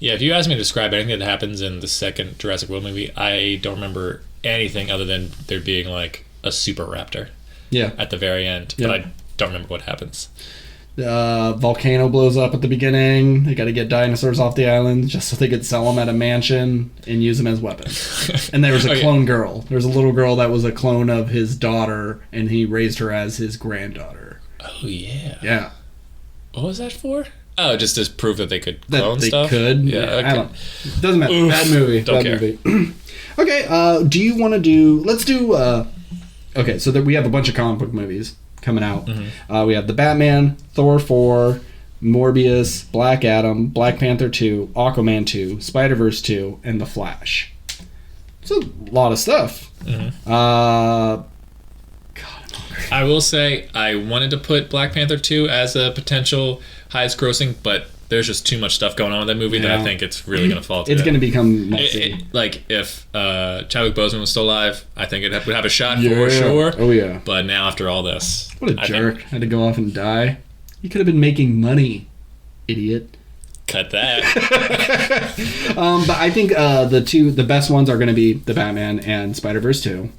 Yeah, if you ask me to describe anything that happens in the second Jurassic World movie, I don't remember anything other than there being like a super raptor at the very end. But I don't remember what happens. The volcano blows up at the beginning. They got to get dinosaurs off the island just so they could sell them at a mansion and use them as weapons. And there was a clone girl. There was a little girl that was a clone of his daughter, and he raised her as his granddaughter. Oh, yeah. Yeah. What was that for? Oh, just to prove that they could clone stuff? They could. Yeah, okay. I don't. Doesn't matter. Oof, bad movie. Don't bad care. Movie. Okay, do you want to do... Let's do... okay, so we have a bunch of comic book movies coming out. We have The Batman, Thor 4, Morbius, Black Adam, Black Panther 2, Aquaman 2, Spider-Verse 2, and The Flash. It's a lot of stuff. God, I'm hungry. I will say I wanted to put Black Panther 2 as a potential highest grossing, but there's just too much stuff going on in that movie that I think it's really going to fall to It's going to become messy. Like, if Chadwick Boseman was still alive, I think it would have a shot for sure. Oh, yeah. But now, after all this... What a jerk. Had to go off and die. You could have been making money, idiot. Cut that. But I think the best ones are going to be The Batman and Spider-Verse 2.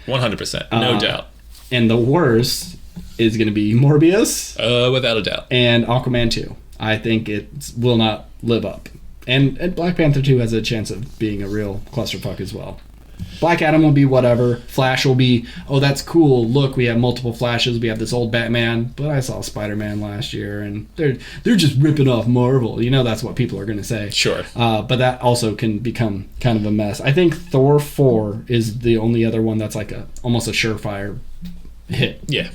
100%. No doubt. And the worst is going to be Morbius. Without a doubt. And Aquaman 2. I think it will not live up. And Black Panther 2 has a chance of being a real clusterfuck as well. Black Adam will be whatever. Flash will be, oh, that's cool. Look, we have multiple Flashes. We have this old Batman. But I saw Spider-Man last year, and they're just ripping off Marvel. You know that's what people are going to say. Sure. But that also can become kind of a mess. I think Thor 4 is the only other one that's like almost a surefire hit. Yeah.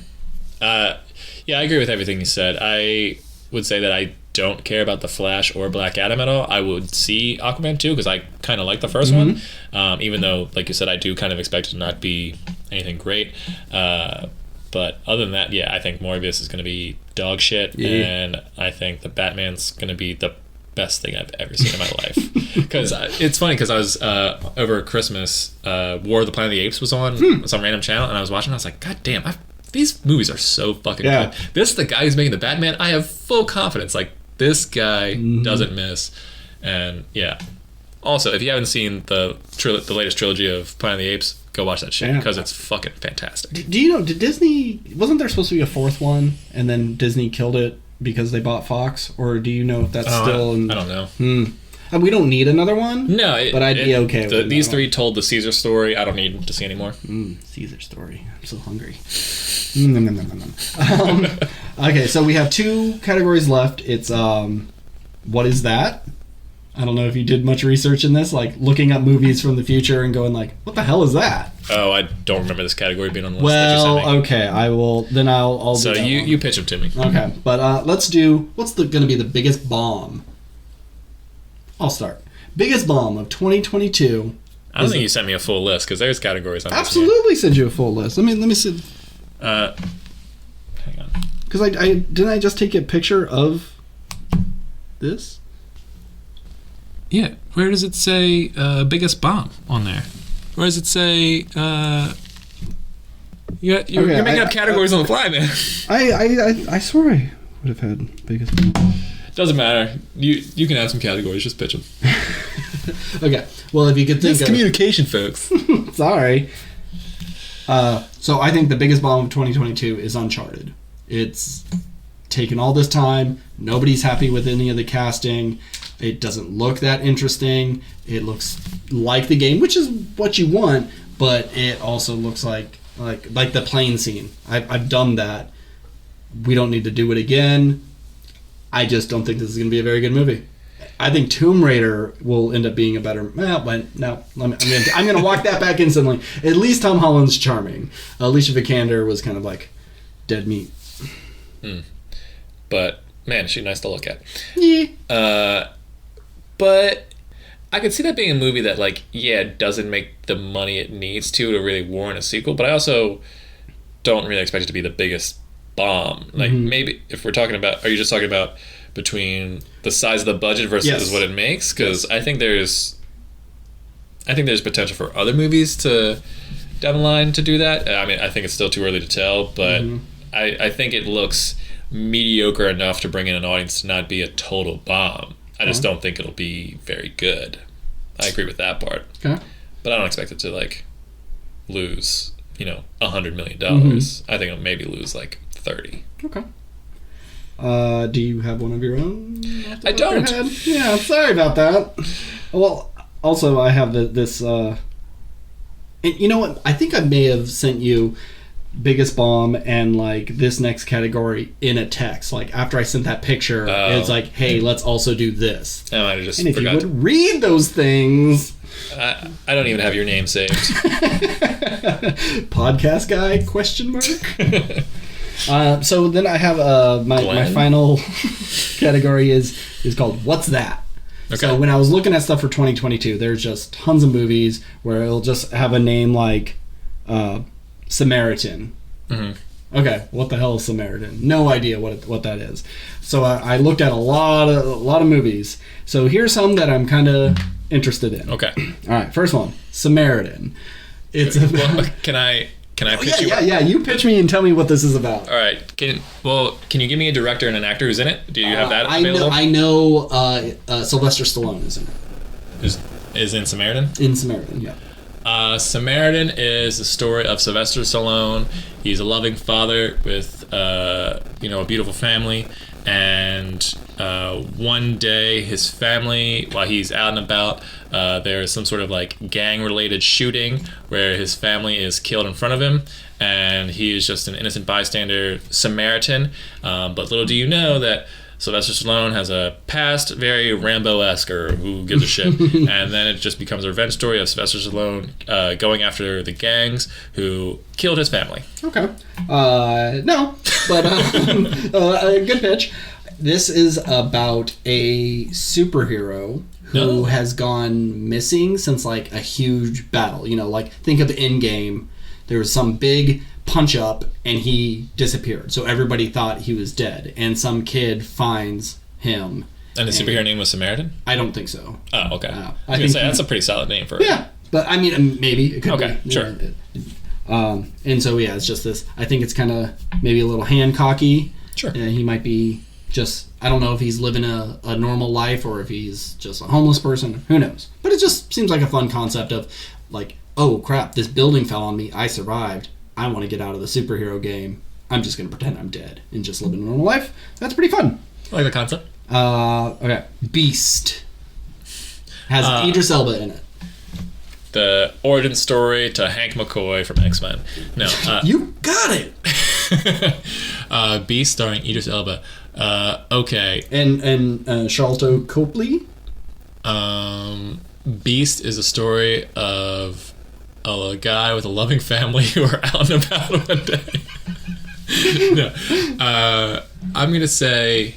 Yeah, I agree with everything you said. I would say that I don't care about The Flash or Black Adam at all. I would see Aquaman 2 because I kind of like the first one, even though, like you said, I do kind of expect it to not be anything great. But other than that, yeah, I think Morbius is going to be dog shit, and I think the Batman's going to be the best thing I've ever seen in my life. Because it's funny because I was over Christmas, War of the Planet of the Apes was on some random channel, and I was watching. And I was like, God damn, these movies are so fucking good. This is the guy who's making the Batman. I have full confidence. Like, this guy doesn't miss. And yeah. Also, if you haven't seen the latest trilogy of Planet of the Apes, go watch that shit because it's fucking fantastic. Do you know? Did Disney? Wasn't there supposed to be a fourth one, and then Disney killed it because they bought Fox? Or do you know if that's still? I don't know. We don't need another one. No, but I'd be okay with these three told the Caesar story. I don't need to see anymore. Caesar story. I'm so hungry. Okay, so we have two categories left. It's what is that? I don't know if you did much research in this, like looking up movies from the future and going like, what the hell is that? Oh, I don't remember this category being on the list that you sent me. Well, okay, I will. Then I'll. So do that you pitch them to me. Okay, but let's do. What's going to be the biggest bomb? I'll start. Biggest bomb of 2022. I don't think you sent me a full list because there's categories on this. Absolutely, send you a full list. Let me see. Hang on. Because I didn't I just take a picture of this? Yeah, where does it say biggest bomb on there? Where does it say? You're making up categories on the fly, man. I swear I would have had biggest bomb. Doesn't matter. You can have some categories. Just pitch them. Okay. Well, if you could think of communication, folks. Sorry. So I think the biggest bomb of 2022 is Uncharted. It's taken all this time. Nobody's happy with any of the casting. It doesn't look that interesting. It looks like the game, which is what you want, but it also looks like the plane scene. I've done that. We don't need to do it again. I just don't think this is going to be a very good movie. I think Tomb Raider will end up being a better... I'm going to walk that back instantly. At least Tom Holland's charming. Alicia Vikander was kind of like dead meat. But, man, she's nice to look at. Yeah. But I could see that being a movie that, doesn't make the money it needs to really warrant a sequel. But I also don't really expect it to be the biggest bomb. Maybe if we're talking about... Are you just talking about between the size of the budget versus what it makes? Because I think there's potential for other movies to down the line to do that. I mean, I think it's still too early to tell, but I think it looks mediocre enough to bring in an audience to not be a total bomb. I just don't think it'll be very good. I agree with that part. Okay. But I don't expect it to lose, $100 million. I think it'll maybe lose 30. Okay. Do you have one of your own? I don't. Yeah, I'm sorry about that. Well, also I have this. And you know what? I think I may have sent you biggest bomb and this next category in a text. After I sent that picture, it's hey, let's also do this. Oh, I just and if forgot you would read those things. I don't even have your name saved. Podcast guy? ? So then I have my final category is called What's That? Okay. So when I was looking at stuff for 2022, there's just tons of movies where it'll just have a name like Samaritan. Okay, what the hell is Samaritan? No idea what that is. So I looked at a lot of movies. So here's some that I'm kind of interested in. Okay. All right, first one, Samaritan. It's about... Can I pitch you? Yeah. You pitch me and tell me what this is about. All right. Can you give me a director and an actor who's in it? Do you have that available? I know Sylvester Stallone is in it. Is in Samaritan? In Samaritan, yeah. Samaritan is the story of Sylvester Stallone. He's a loving father with a beautiful family, and one day his family, while he's out and about, there is some sort of gang-related shooting where his family is killed in front of him, and he is just an innocent bystander Samaritan. But little do you know that Sylvester Stallone has a past very Rambo-esque, or who gives a shit, and then it just becomes a revenge story of Sylvester Stallone going after the gangs who killed his family. Okay. No, but a good pitch. This is about a superhero who has gone missing since a huge battle. Think of Endgame. There was some big punch up and he disappeared. So everybody thought he was dead. And some kid finds him. And the superhero name was Samaritan? I don't think so. Oh, okay. I was going to say, that's a pretty solid name for it. Yeah. But I mean, maybe it could be. Okay, sure. And so, yeah, it's just this. I think it's kind of maybe a little Hancocky. Sure. He might be just, I don't know if he's living a normal life or if he's just a homeless person. Who knows? But it just seems like a fun concept of oh crap, this building fell on me. I survived. I want to get out of the superhero game. I'm just going to pretend I'm dead and just live a normal life. That's pretty fun. I like the concept. Okay. Beast. Has Idris Elba in it. The origin story to Hank McCoy from X-Men. No. You got it! Beast starring Idris Elba. Okay. And Charlton Copley. Beast is a story of a guy with a loving family who are out and about one day. No. I'm going to say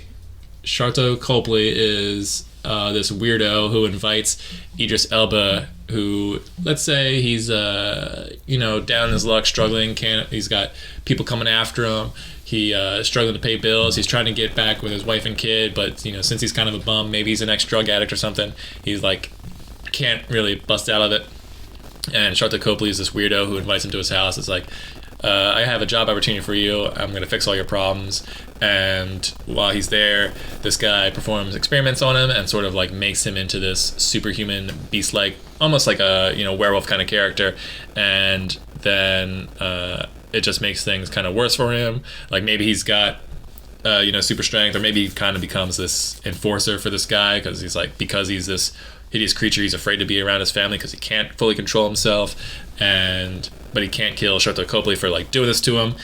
Charlton Copley is this weirdo who invites Idris Elba, who, let's say he's down in his luck, struggling. He's got people coming after him. He struggling to pay bills. He's trying to get back with his wife and kid, but since he's kind of a bum, maybe he's an ex-drug addict or something. He's like can't really bust out of it. And Charlton Copley is this weirdo who invites him to his house. It's like, I have a job opportunity for you. I'm going to fix all your problems. And while he's there, this guy performs experiments on him and sort of like makes him into this superhuman beast-like, almost like a werewolf kind of character. And then it just makes things kind of worse for him. Like maybe he's got super strength, or maybe he kind of becomes this enforcer for this guy because he's this hideous creature. He's afraid to be around his family because he can't fully control himself, but he can't kill Charlton Copley for like doing this to him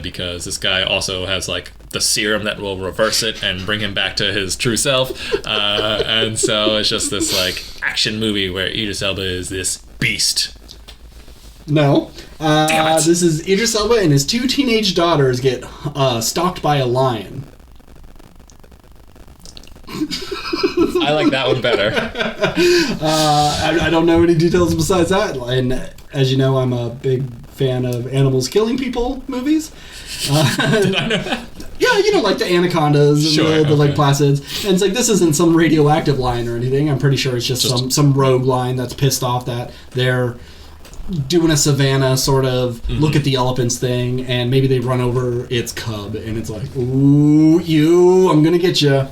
because this guy also has like the serum that will reverse it and bring him back to his true self, and so it's just this like action movie where Idris Elba is this beast. No. This is Idris Elba and his 2 teenage daughters get stalked by a lion. I like that one better. I don't know any details besides that. And as you know, I'm a big fan of animals killing people movies. Did I know that? Yeah, like the anacondas and the Lake Placids. And it's like, this isn't some radioactive lion or anything. I'm pretty sure it's just some rogue lion that's pissed off that they're doing a savannah sort of look at the elephants thing, and maybe they run over its cub, and it's like, ooh, I'm gonna get you.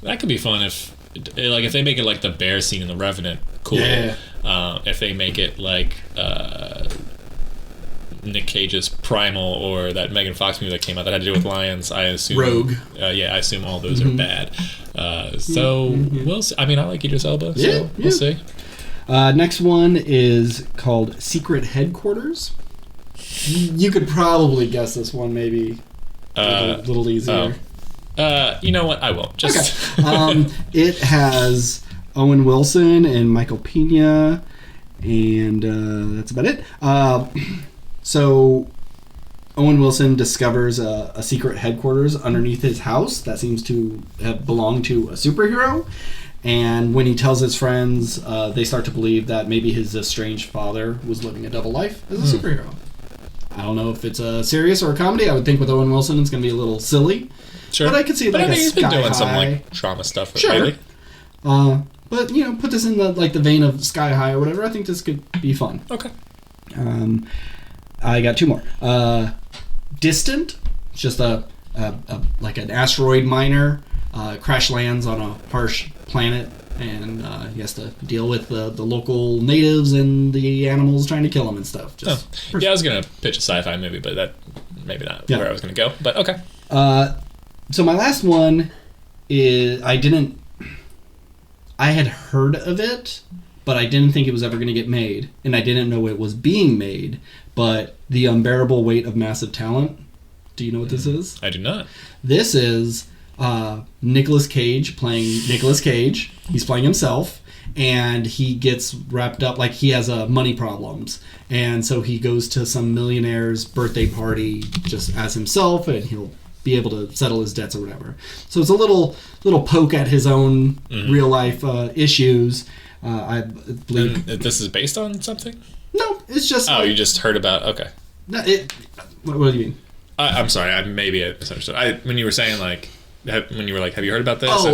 That could be fun if they make it like the bear scene in The Revenant. Cool. Yeah. If they make it like Nick Cage's Primal or that Megan Fox movie that came out that had to do with lions, I assume. Rogue. I assume all those are bad. We'll see. I mean, I like Idris Elba, so we'll see. Next one is called Secret Headquarters. You could probably guess this one, maybe a little easier. You know what? I won't. Just okay. It has Owen Wilson and Michael Pena, and that's about it. So Owen Wilson discovers a secret headquarters underneath his house that seems to have belonged to a superhero. And when he tells his friends, they start to believe that maybe his estranged father was living a double life as a superhero. I don't know if it's a serious or a comedy. I would think with Owen Wilson, it's going to be a little silly. Sure. But I could see it he's been doing some like trauma stuff lately. But put this in the vein of Sky High or whatever. I think this could be fun. Okay. I got 2 more. Distant. It's just like an asteroid miner crash lands on a harsh planet, and he has to deal with the local natives and the animals trying to kill him and stuff. I was gonna pitch a sci-fi movie, but that maybe not where I was gonna go. But okay. So my last one is I had heard of it, but I didn't think it was ever going to get made, and I didn't know it was being made. But The Unbearable Weight of Massive Talent. Do you know what this is? I do not. This is Nicolas Cage playing Nicolas Cage. He's playing himself, and he gets wrapped up, like he has money problems, and so he goes to some millionaire's birthday party just as himself, and he'll be able to settle his debts or whatever. So it's a little poke at his own real life issues. I believe. And this is based on something? No, it's just. Oh, you just heard about? Okay. No, what do you mean? I'm sorry. I misunderstood. When you were saying like. When you were like, have you heard about this?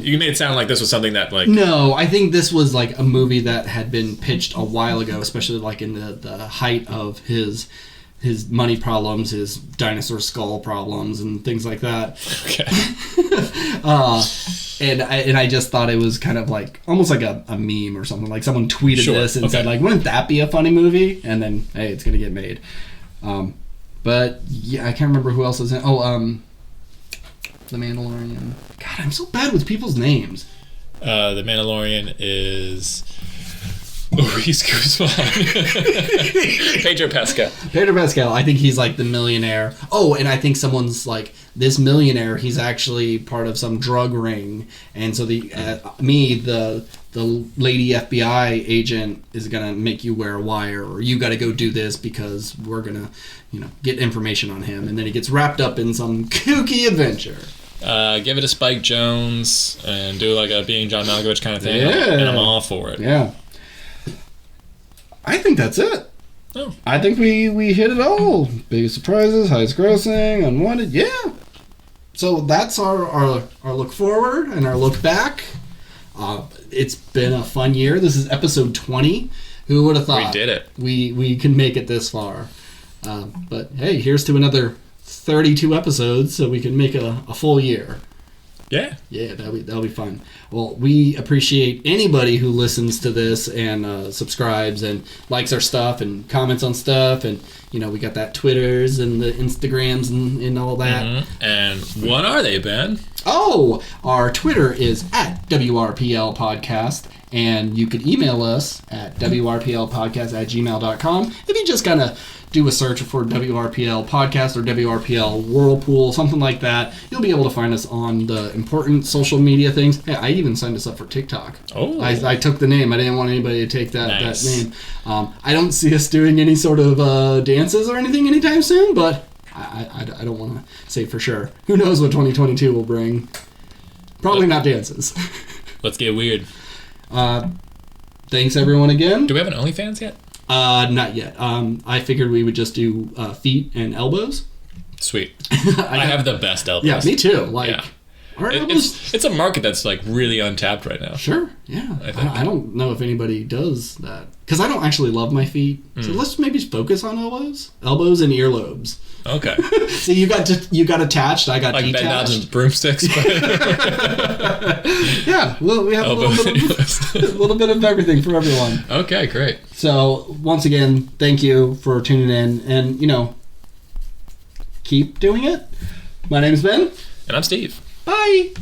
You made it sound like this was something that like... No, I think this was like a movie that had been pitched a while ago, especially like in the height of his money problems, his dinosaur skull problems, and things like that. Okay. And I just thought it was kind of like, almost like a meme or something. Like someone tweeted this and said like, wouldn't that be a funny movie? And then, hey, it's going to get made. But yeah, I can't remember who else is in... The Mandalorian. God, I'm so bad with people's names. The Mandalorian is... Reese Guzman. Pedro Pascal. Pedro Pascal. I think he's like the millionaire. Oh, and I think someone's like, this millionaire, he's actually part of some drug ring. And so the lady FBI agent is going to make you wear a wire, or you got to go do this because we're going to, get information on him. And then he gets wrapped up in some kooky adventure. Give it a Spike Jonze and do like a Being John Malkovich kind of thing. Yeah. And I'm all for it. Yeah. I think that's it. Oh. I think we hit it all. Biggest surprises, highest grossing, unwanted. Yeah. So that's our look forward and our look back. It's been a fun year. This is episode 20. Who would have thought? We did it. We can make it this far. But hey, here's to another 32 episodes so we can make a full year. Yeah. Yeah, that'll be fun. Well, we appreciate anybody who listens to this and subscribes and likes our stuff and comments on stuff. And, we got that Twitters and the Instagrams and all that. Mm-hmm. And what are they, Ben? Oh, our Twitter is at WRPL Podcast. And you could email us at wrplpodcast@gmail.com. If you just kind of do a search for WRPL Podcast or WRPL Whirlpool, something like that, you'll be able to find us on the important social media things. Hey, I even signed us up for TikTok. Oh. I took the name. I didn't want anybody to take that Nice. name. I don't see us doing any sort of dances or anything anytime soon, but I don't want to say for sure. Who knows what 2022 will bring? Probably not dances. Let's get weird. Thanks everyone again. Do we have an OnlyFans yet? Not yet. I figured we would just do feet and elbows. Sweet. I have the best elbows. Yeah, me too. Our elbows. It's a market that's like really untapped right now. Sure. Yeah. I don't know if anybody does that because I don't actually love my feet. So let's maybe focus on elbows and earlobes. Okay. So you got attached. I got like detached. Ben Dodgen's broomsticks. Yeah. Well, we have a little bit of everything for everyone. Okay, great. So once again, thank you for tuning in, and keep doing it. My name is Ben, and I'm Steve. Bye.